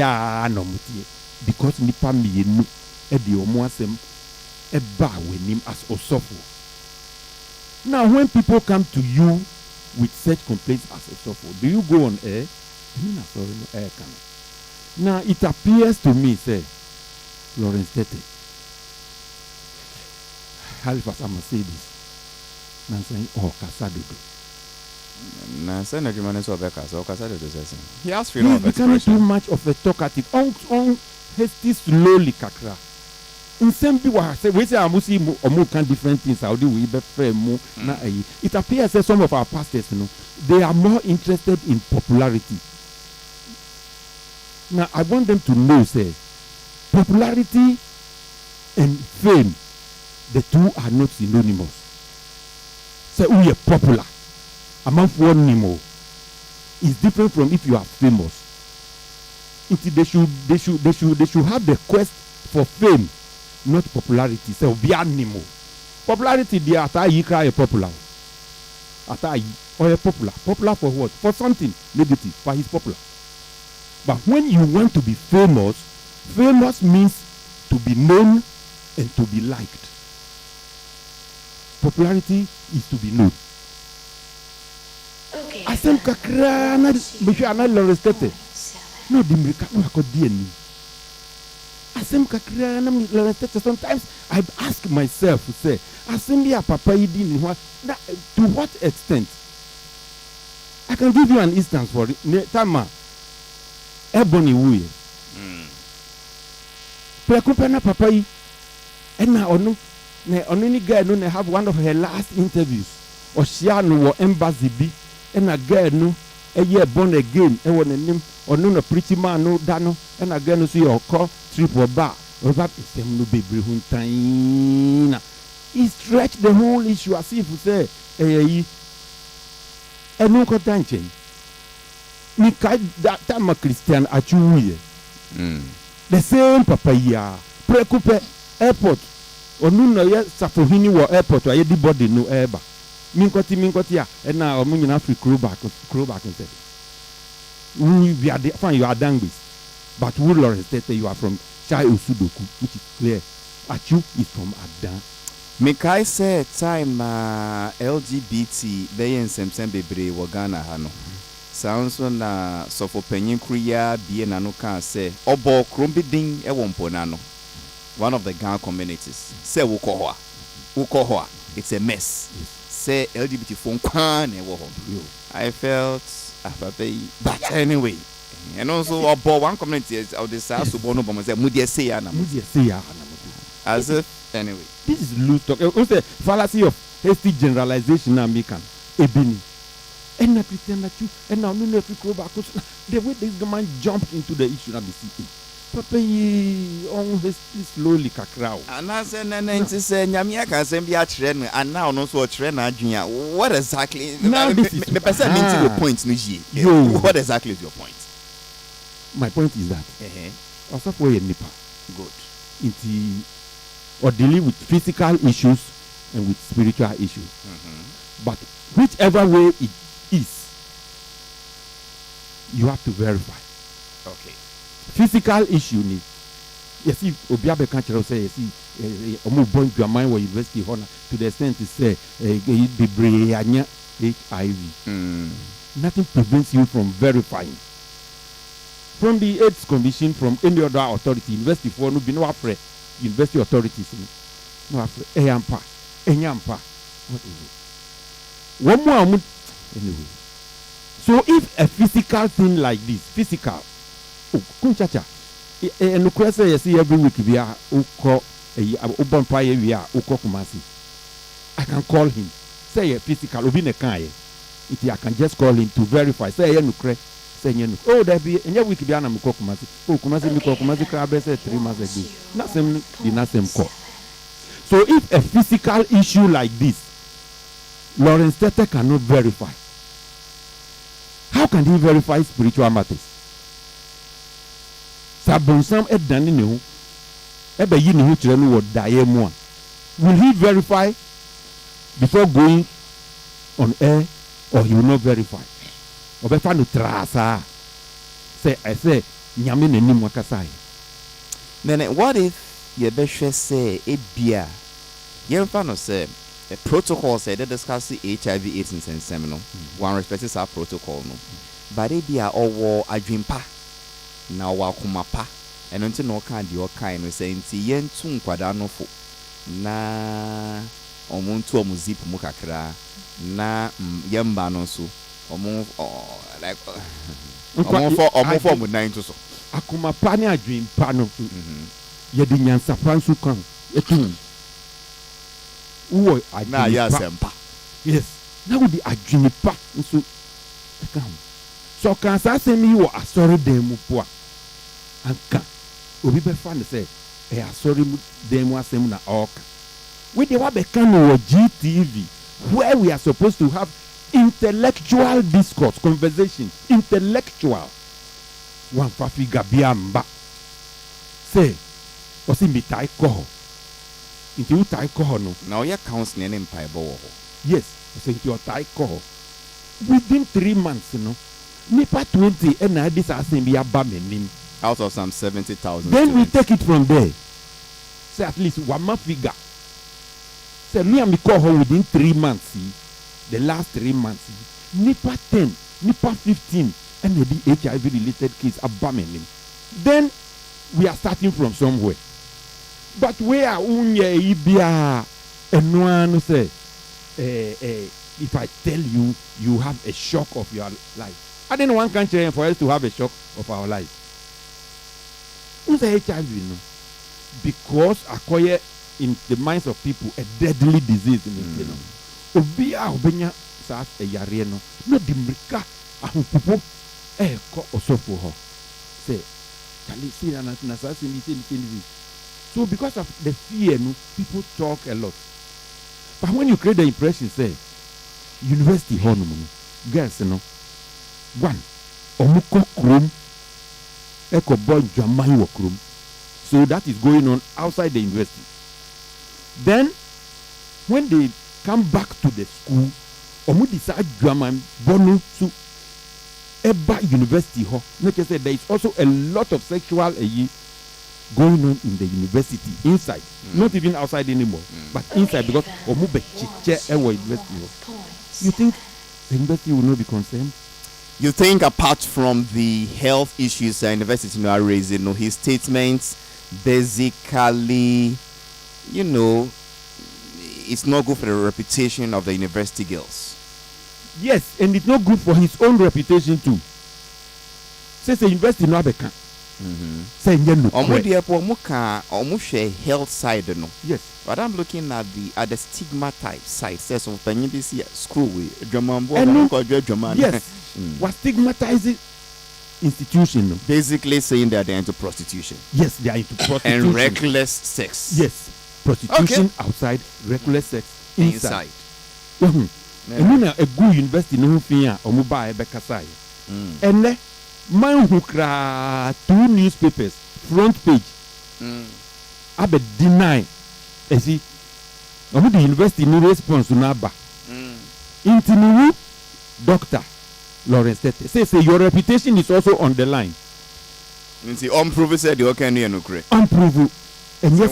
no mutie because nipa mienu edi omo asem eba wenim as osofo. Now when people come to you with such complaints as osofo, do you go on air? Sorry, no air can. Now it appears to me say Lawrence Tete Halifax Ansah this na saying kasa dodo. Na say na jumane so be kasa dodo say. He has freedom of expression. You cannot do much of a talkative on hasty slowly kakra. In some people say we say amusi omo can different things how do we be frame mu na it appears that some of our pastors they are more interested in popularity. Now I want them to know say popularity and fame, the two are not synonymous. Say we are popular among one nimo is different from if you are famous. They should have the quest for fame, not popularity. So be nimo. Popularity they are you cry popular. Atai, or popular. Popular for what? For something negative, but he's popular. But when you want to be famous, famous means to be known and to be liked. Popularity is to be known. Asem kakra na bishu ana lorestete. No dimrika no akodi ani. Asem kakra na lorestete. Sometimes I ask myself, say, asem bi papa yi di ni ho, to what extent? I can give you an instance for it. Tama Ebony wuye. Prekupe na papa yi ena onu ni girl no have one of her last interviews. Oshia no wo embassy bi ena girl no eye born again e wo nenim onu no preaching man no da no ena girl no so your call trip oba isem no bebre huntan na he stretch the whole issue as if say yi enu ko tanchen ni ka that time Christian achuye the same papa ya Prekupe airport onu no ye safohini wo airport aye di body no eba minkoti a na omu nyina free crow back instead. We are fine, you are Dangbis, but we Lawrence Tete, you are from Chai Usudoku, which is clear. Achu is from Adan. Mekai say time LGBT beyen semsem bebre wo Ghana ha no. Sounds na sofo panyin kriya bie na no kan say obo krombidin e wo mpona no. One of the Ghana communities say wo kohoa it's a mess. Yes. Say LGBT phone kwan e wo ho. I felt but anyway, and also about one community of the South Subono Bomo say Mudia say as if anyway. This is loose talk. What's the fallacy of hasty generalization na American? Ebini. And na Christian na you and now no free crow back. The way this man jumped into the issue na be see. Papa yi on hasty slowly kakra. And I say na nti say nyamia kan say bia kire no and now no so kire na adwenya. What exactly? Now this is the person into the point no ji. What exactly is your point? My point is that also for a nipa good into or dealing with physical issues and with spiritual issues. But whichever way it is, you have to verify. Okay. Physical issue ni yes if obiabe can say yes omo born your mind or university honor to the extent to say bebre anya HIV. Nothing prevents you from verifying. From the AIDS Commission, from any other authority, university for no be no afraid. University authorities no afraid. Enyampa. What is it? One more anyway. So if a physical thing like this, physical, kunchacha, and the you see every week we are uko we are uko kumasi. I can call him. Say a physical, ubine kai. If I can just call him to verify. Say nukre. Oh, there be and week be anam kumasi. Oh, kumasi krabe say 3 months ago. Not same call. So if a physical issue like this, Lawrence Tete cannot verify. How can he verify spiritual matters? Sabonsam edani ne ho. Ebe yi ne ho kire no wo dae mo. Will he verify before going on air or he will not verify? Obefa no trasa. Say I say nyame nanim wakasai. Then what if you be say ebia yemfa no say a protocol say they discuss HIV AIDS and seminal one respects our protocol no but ebia owo adwempa na owa kumapa eno nti no kan di okan no say nti yentu nkwada no fo na omuntu omuzip mu kakra na yemba no so omo like omo for mu nine to so akumapa ne adwempa no so ye di nyansafa nso kan etu uwo na ya sempa yes na wo di adwempa nso kan so kan sa semi wo asori dem mu po anka obi be fa ne say e asori mu dem mu asem na oka we dey wa be kan wo GTV where we are supposed to have intellectual discourse conversation intellectual one fafi gabiamba say osi mitai ko inti utai ko no na oya counseling ne mpaebo wo Yes, so your tie call. Within 3 months, Nipa 20 and I this assembly abamenim. Out of some 70,000. Then we take it from there. Say at least 1 month figure. Say me and me call her within 3 months. See, the last 3 months. Nipa 10, Nipa 15, and the HIV related case abamenim. Then we are starting from somewhere. But where are unye ibia and one say, if I tell you, you have a shock of your life. I didn't want country for us to have a shock of our life. Who's the HIV? Because acquire in the minds of people a deadly disease in the Obia obenya sa e yare no dimrika ahupupo ko osofo ho. Say, can you see na sa so because of the fear, people talk a lot. But when you create the impression, say, university honeymoon, girls, one, omuko krum, eko boy jamai wo krum. So that is going on outside the university. Then, when they come back to the school, omu decide jamai bonu to eba university ho. Like I said, there is also a lot of sexual going on in the university inside, not even outside anymore, but inside because omu be chiche ewo university ho. You think the university will not be concerned? You think apart from the health issues the university are raising, his statements basically, it's not good for the reputation of the university girls. Yes, and it's not good for his own reputation too. Says the university no abeka. Say health side no. Yes. But I'm looking at the stigma type side. Says of school with yes. Was stigmatizing institution. No? Basically saying that they're into prostitution. Yes, they are into prostitution. And reckless sex. Yes. Prostitution outside, reckless sex inside. And when a good university no fear or mobile bekasai. And then man who cry 2 newspapers front page. I be deny. You see, the university no response to naba. Intimiwu doctor Lawrence Tete say your reputation is also on the line. See, unproven said you can hear no correct. Unproven. And yes,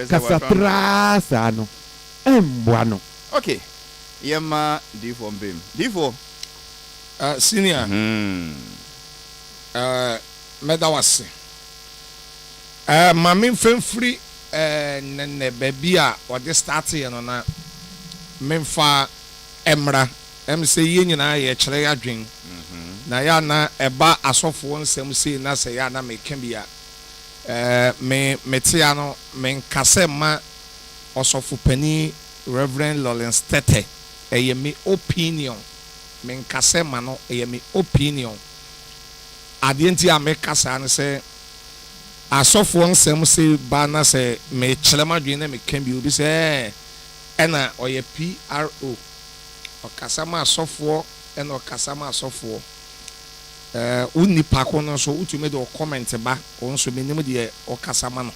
Casatrasa no. Bueno. Okay. Yema D4 Bim. D4. Senior. Medawase. Mami free nene baby or the starting on na memfa emra say ye nyina ye kyere adwen na ya na eba asofo nsem sei na se ya na meken bia me metia no men kasema osofo pani Reverend Lawrence Tete eye me opinion men kasema no eye me opinion adienti a me kasa no se asofo nsem sei ba na se me kyere madwen na meken bia obi se ena oye PRO okasama asofo ena okasama asofo unipa kono so utumi de comment ba on so menim de okasama no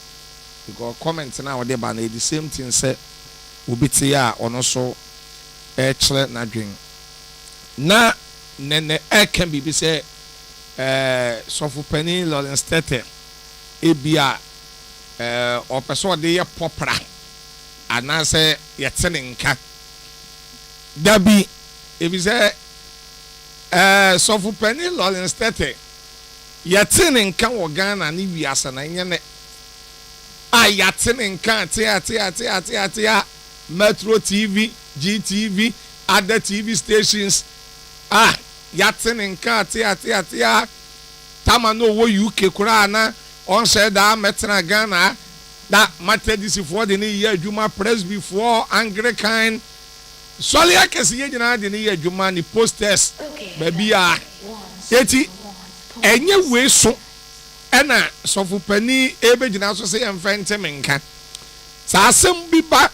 because comment na wo de ba na the same thing say obiti ya ono so kyere na dwen na nene can be say sofu pani Lawrence Tete ebia opeso de ye popra ana say yetene nka dabi if say sofu pani Lawrence Tete yetene nka wo Ghana ni wiasa na nyene yetene nka tia Metro TV, GTV, other TV stations yetene nka tia tamano wo UK kura na on said that metra Ghana that matter this for the year Juma press before Anglican Solia kesi ye nyina de ne ye adwuma ni posters baby eti enye we so ena sofu pani ebe gyina so se ye mfente menka sa asem bi ba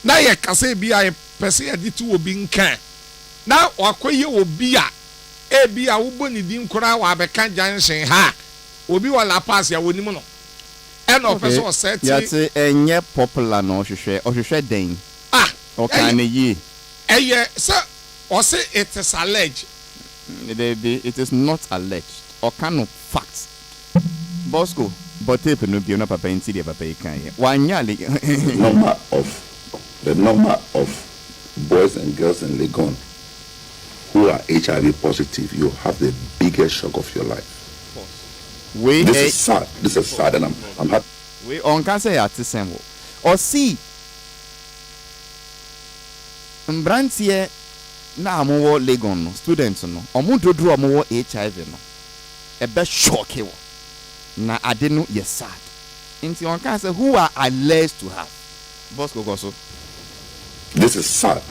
na ye kase bi a pese ye ditu obi nka na wakoye obi a ebi a wo ni din kora wa beka junction ha obi wala pass ya wonim no ena opese o set ya te enye popular no hwehwe den o kan ye Sir, or say it is alleged. It is not alleged or kind of facts. Bosco, but tape no be no papa inti de papa ikan ye. Wanyale. The number of boys and girls in Legon who are HIV positive, you have the biggest shock of your life. This is sad. This is sad, and I'm happy. We on can say at the same. Or see. Mbrantie na amowo Legon no students no omo dodro omo HIV no e be shock e wo na ade no yes sad nti on can say who are alleged to have Bosco go so this is sad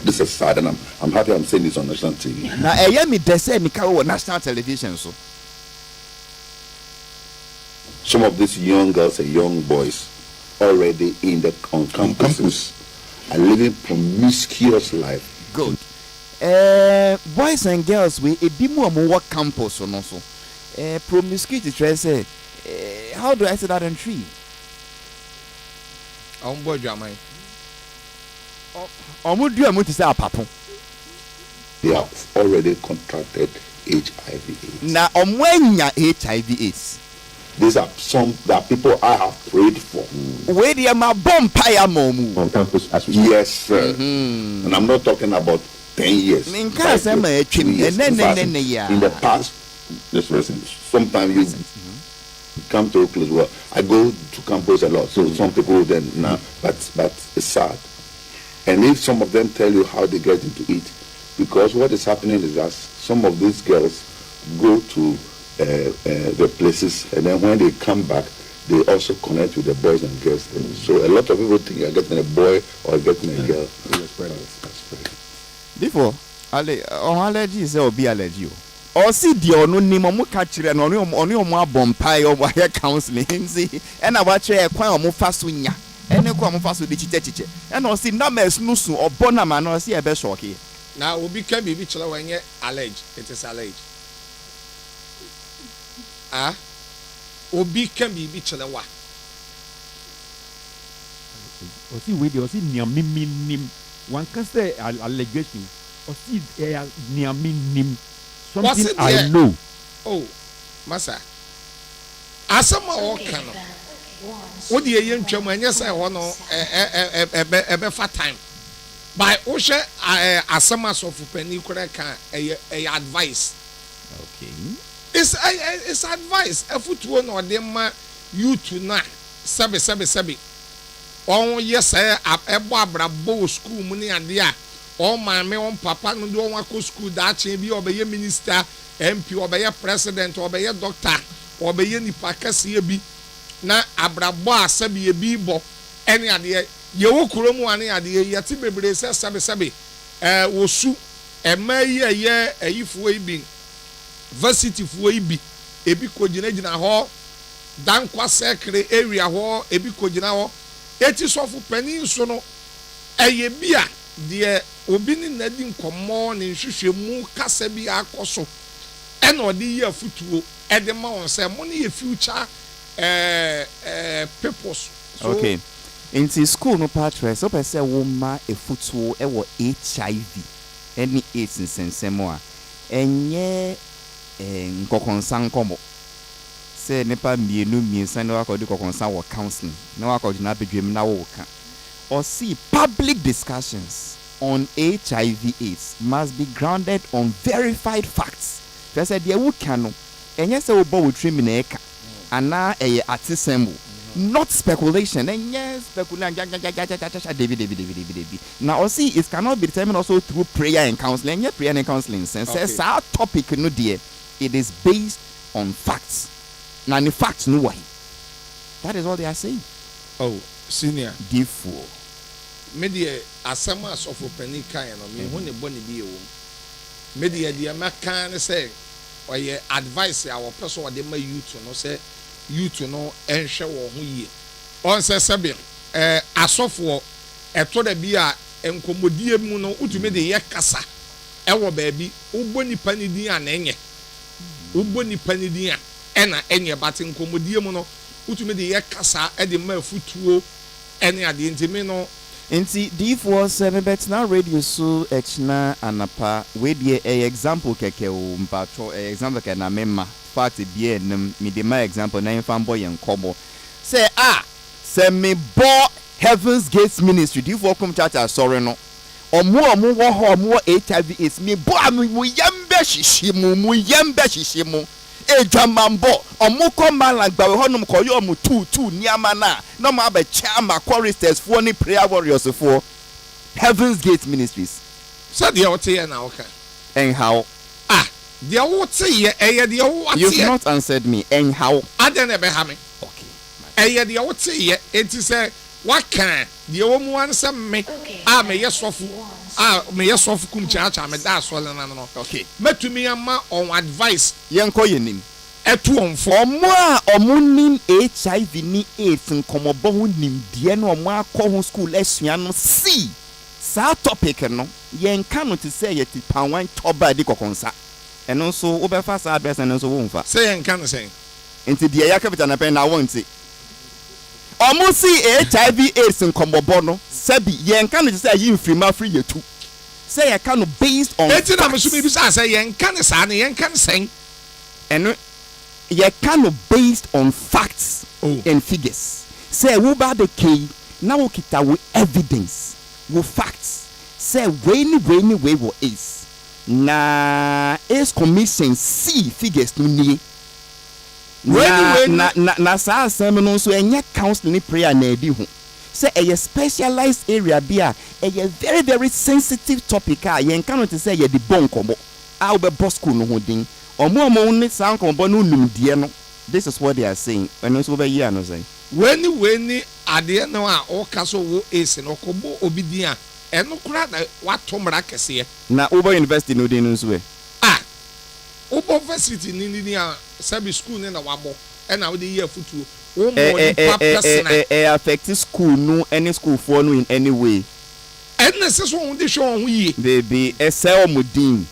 and I'm happy I'm saying this on national TV na eye me de say me ka wo national television so some of these young girls and young boys already on campuses are living promiscuous life. Good. Boys and girls we ebi mu omo work campus no so. Promiscuity try say how do I say that in tree? Boy Jamai. Omo do am to say apapon. They have already contracted HIV/AIDS. Na omo anya HIV/AIDS. These are people I have prayed for. Where they ma bompire momu on campus as we yes, sir. And I'm not talking about 10 years. In the past, just listen. Sometimes you come to a place where I go to campus a lot. So some people then now, but it's sad. And if some of them tell you how they get into it, because what is happening is that some of these girls go to the places, and then when they come back, they also connect with the boys and girls. So a lot of people think you're getting a boy or getting a girl. Before, allergy is be allergy. Or see the ono ni mo catch and only more bompire or wire counseling. See, and I watch a quite almost fast winya, and a quite fast with the chiche. And I see numbers nusu or bonaman or see a best shock here. Now, we become a bit when you allege, it is alleged. Obi can be bichele wa. Osi we dey osi niami nim. One can say allegation. Osi niami nim. Something I know. Oh, masa. Asama o kano. Odi eye ntwam anya say ho no ebe fa time. By ohwe asama so fupani kura kan advice. Okay. It's advice. A footwo no dem ma you to na sabe. On yes ebo abrabo school mu ni ade a o maame on papa no do on akọ school da chen bi obeye minister MP obeye president obeye doctor obeye nipa kase bi na abrabo asabe e bi bo ene ade ye wo kuro mu ane ade ye ti bebre se sabe wosu emaye ayifo ibi varsity fo ibi ebi kogina ho dankwa sekre area ho ebi kogina ho eti sofu panin so no eye bia de obi ni nadi nkomo ne nhwehwe mu kasa bi akoso e na odi ye afutuo e de ma won se mo ne ye future purpose so, okay in school no patre so per se wo ma efutuo e wo HIV any AIDS nsensemo a enye nkokonsan komo se nepa miensa na wakodi kokonsan wo counseling na wakodi na bedwem na wo ka or see public discussions on HIV/AIDS must be grounded on verified facts. They said they would can enye se wo bo wo trim na eka ana artisemble not speculation and yes speculation David now see it cannot be determined also through prayer and counseling. Yeah, prayer and counseling sense says our topic no dear it is based on facts. Now the facts no way. That is all they are saying. Oh, senior. Therefore, media asama of penny kind of me when the bonny be a woman. Media the American say or ye advice our person what they may you to know say you to know and show who ye. On says Sabir, asofo to the beer and commodie muno utume de yakasa. Ewo baby, uboni panidi and enye. Uboni panidia ena enye batin komodie mu no utume de yakasa e de ma futuo ene ade ntime no Nti D4 7 bet na radio so echna anapa we dey example keke o mpatro example ke na mema fact be enum me dey my example na infam boy enkomo say say me bo Heaven's Gates Ministry D4 come church sorry no omo wo ho omo HIV is me bo amu yembe hihyimu ejamambo omo koma lagba we honum koyo omo 2 niama na no ma be chama choristers for ni prayer warriors for Heaven's Gate Ministries. So the what here now okay. And how? The what here the what you've not answered me. And how? I don't be having. Okay. The what here it is what can the woman answer me? Me yes of me yes of kum church me that's all no. Okay. But to me am on advice. Yenko yenim. Etu on for omo nim HIV ni AIDS nkomobo ho nim de no omo akọ ho school esua no see sa topic no yenka no to say yeti panwan toba di kokonsa eno so wo be fa sa address eno so wo mfa say yenka no say enti de ya capital na pen na wonti omo see HIV AIDS nkomobo no sabi yenka no to say yi mfrima free yetu say yenka no based on enti na me so bi say yenka no sa na yenka no say eno ye kind of based on facts and figures. Say wo ba the key na wo kita wo evidence wo facts. Say when we wo is na is commission see figures no nie. Na sa asem no so enye counseling prayer na edi ho. Say a specialized area bia a very very sensitive topic a yen cannot say ye the bon komo a be boss school no ho din. This is what they are saying. When it's over here, no say. When ade no a o kaso wo ace no kobo obidia eno kura na watomra kese na over university no dey no so Obo university ni a sabi school ni na wabo e na we dey year futu o mo ni personal affect school no any school for no in any way and se so on dey show on yi baby sell omudin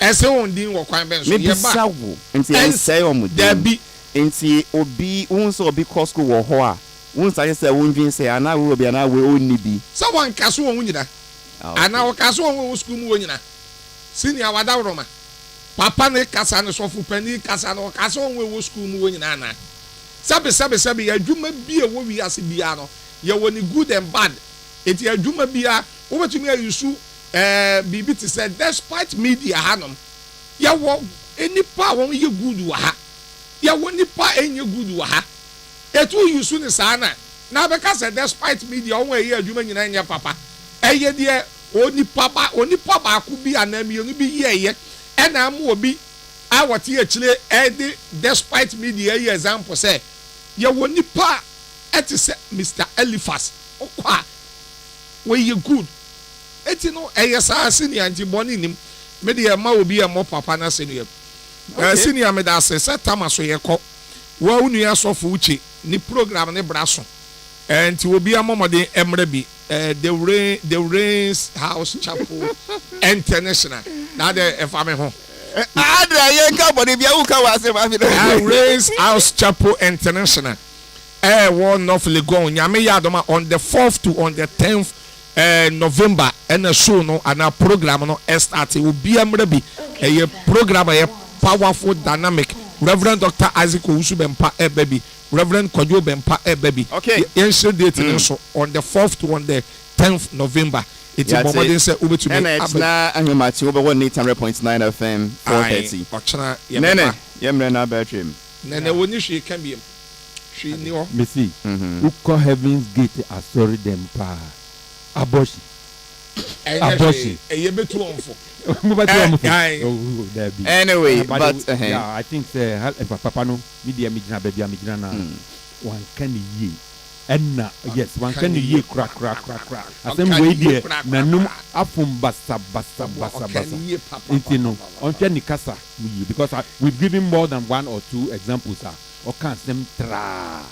ese on din wo kwan ben so ye ba nti sell omudin dabi nti obi unso obi school wo ho a unsa say wondwin say ana we obi ana we onni bi so wan kaso won nyina ana wo kaso won school mu won nyina senior wadawroma papa ne kasa ne sofu pani kasa no kasa won we school mu won nyina na sabe ya dwuma bi e wo wi ase bia no ye woni good and bad eti adwuma bia wo betumi ayusu bibi ti say despite media hanom ya wo enipa won ye good wa ha ya wo nipa enye good wa ha etu yusu ne sana na be ka say despite media won ye adwuma nyina nya papa eye de onipa ba ku bi anami onu bi ye ena am obi a wote akire edi despite media ye example say ye wo nipa eti say Mr. Halifax okwa we ye good eti no eye sa senior antibody nim me de ma obi e mo papa na senior senior me da say tamaso ye ko wa unu asofo uche ni program ne braso enti obi amomode emre bi the Rains House Chapel International na de efame ho adra ye ka body bia u ka wa se ma fi Rains House Chapel International one of Legon nyame ya adoma on the 4th to on the 10th November and a show no and a program no start will be amre bi a program a powerful dynamic Reverend Dr. Isaac Owusu Bempa baby Reverend Kwadwo Bempa baby okay yense date so on the 4th to on the 10th November it's Mohammed say ube to me na ahemati obe 108.9 FM 4:30 ochana nene yemre na betrim nene woni hwe kan biem hwe ni ho Messi uko Heaven's Gate asori dem pa aboshi eye betu onfo anyway but yeah I think papa no media migina baby migina na one can ye enna yes one can ye crack asem we die nanum afum basa intino on tell ni kasa we because we've given more than one or two examples or can them tra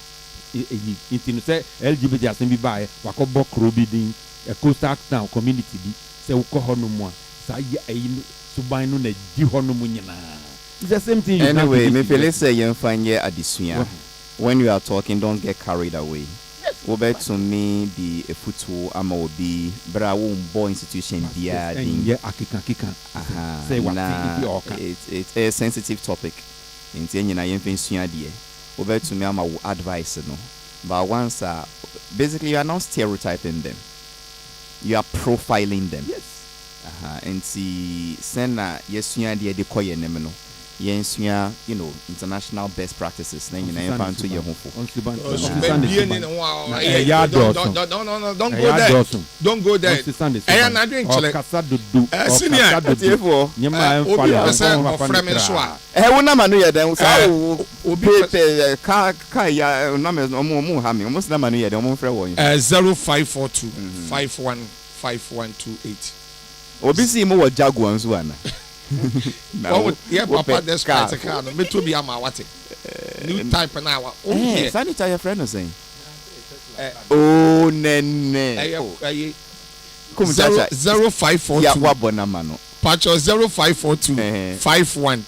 intino say LGBT asem bi ba wakobo krobi din a coastal town community bi say uko hono mu a say suban no na di hono mu nyina it's the same thing anyway me feel say yen fanye adisua when you are talking don't get carried away Obet to me the a football ama obi bra boy institution dia din ye akika say what it's a sensitive topic in nyina yemfa sua de obet to me ama advice no but once basically you are not stereotyping them, you are profiling them. Yes. And see sena yesua de koye nem no yensua, you know, international best practices. Then you know, found to your home. Don't go there. Don't go there. I am not doing it. Senior, No, yeah, Papa, this car. Me to be a mawati. New type an hour. Oh, yeah. Sanitary friend is saying. Oh, nene. 0542. Yeah, what bonamano? Patch 0542 51.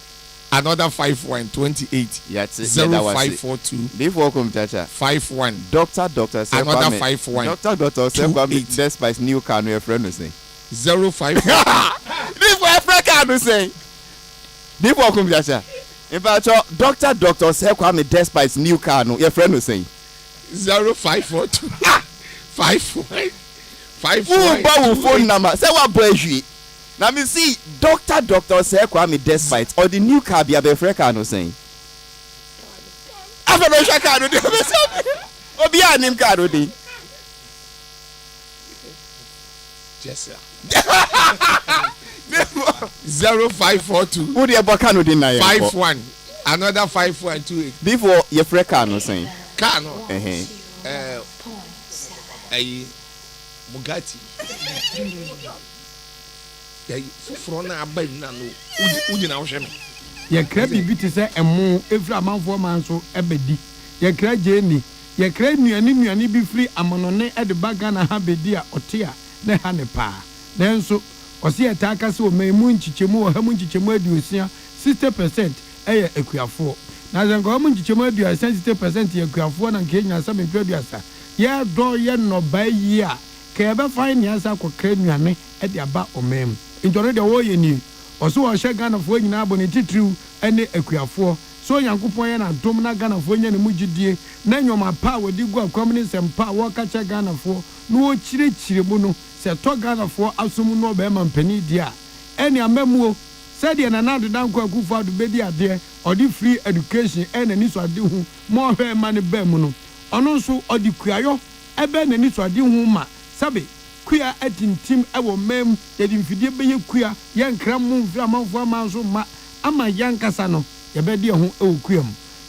Another 51 28. Yeah, 0542. Before come chacha 51. Doctor another 51. Doctor despite new car no friend is saying. 05. Before Africa no say. Before come chacha. In fact, doctor say Kwame despite new car no your friend was saying. 0542 51. Who buy phone number? Say what boy you? Now me see doctor say Kwame despite or the new car be a Africa no saying. After the car no dey. Obi a nim car no dey. Yes sir. 0542. Who the boka no dey na 51. Another 5128. Before your friend car no saying. Car no. Bugatti. Fufuro na aba na no. Uji na wohwe me. Ye kra bibi te se emu efra amanfo man so ebedi. Ye kra jeni. Ye kra nuane bi firi amonone e de baga na ha bedi a ote a na ha ne pa. Nanso ose ye ta aka se o memu nchichemu o ha mu nchichemu aduosia 60% eye ekuafo. Na zengo mu nchichemu aduosia 60% ye ekuafo na Kenya sa me aduasa. Ye do ye no ba yi a ka ebe fine ya sa kwakra nuane e de aba omem. Intore de wo ye ni oso wo hye Ghana fo nyina abone titriu ene akuafo so yankopon ye na dom na Ghana fo nya ne mugidie na nyoma pa wodi gu akwam ne sempa wo ka che Ghana fo no wo chire mu no se to Ghana fo asum no be ma mpani dia ene amamuo se de na na dodan kwa kufa adu bedi ade odi free education ene ni so ade hu mo hwe ma ne ba mu no ono so odi kuayo ebe na ni so ade hu ma sabe kuya atintim ewo mem yedi mfidie beye kuya yankra mu mfira manfo amanso ma ama yankasa no ye be de ho ewo kuam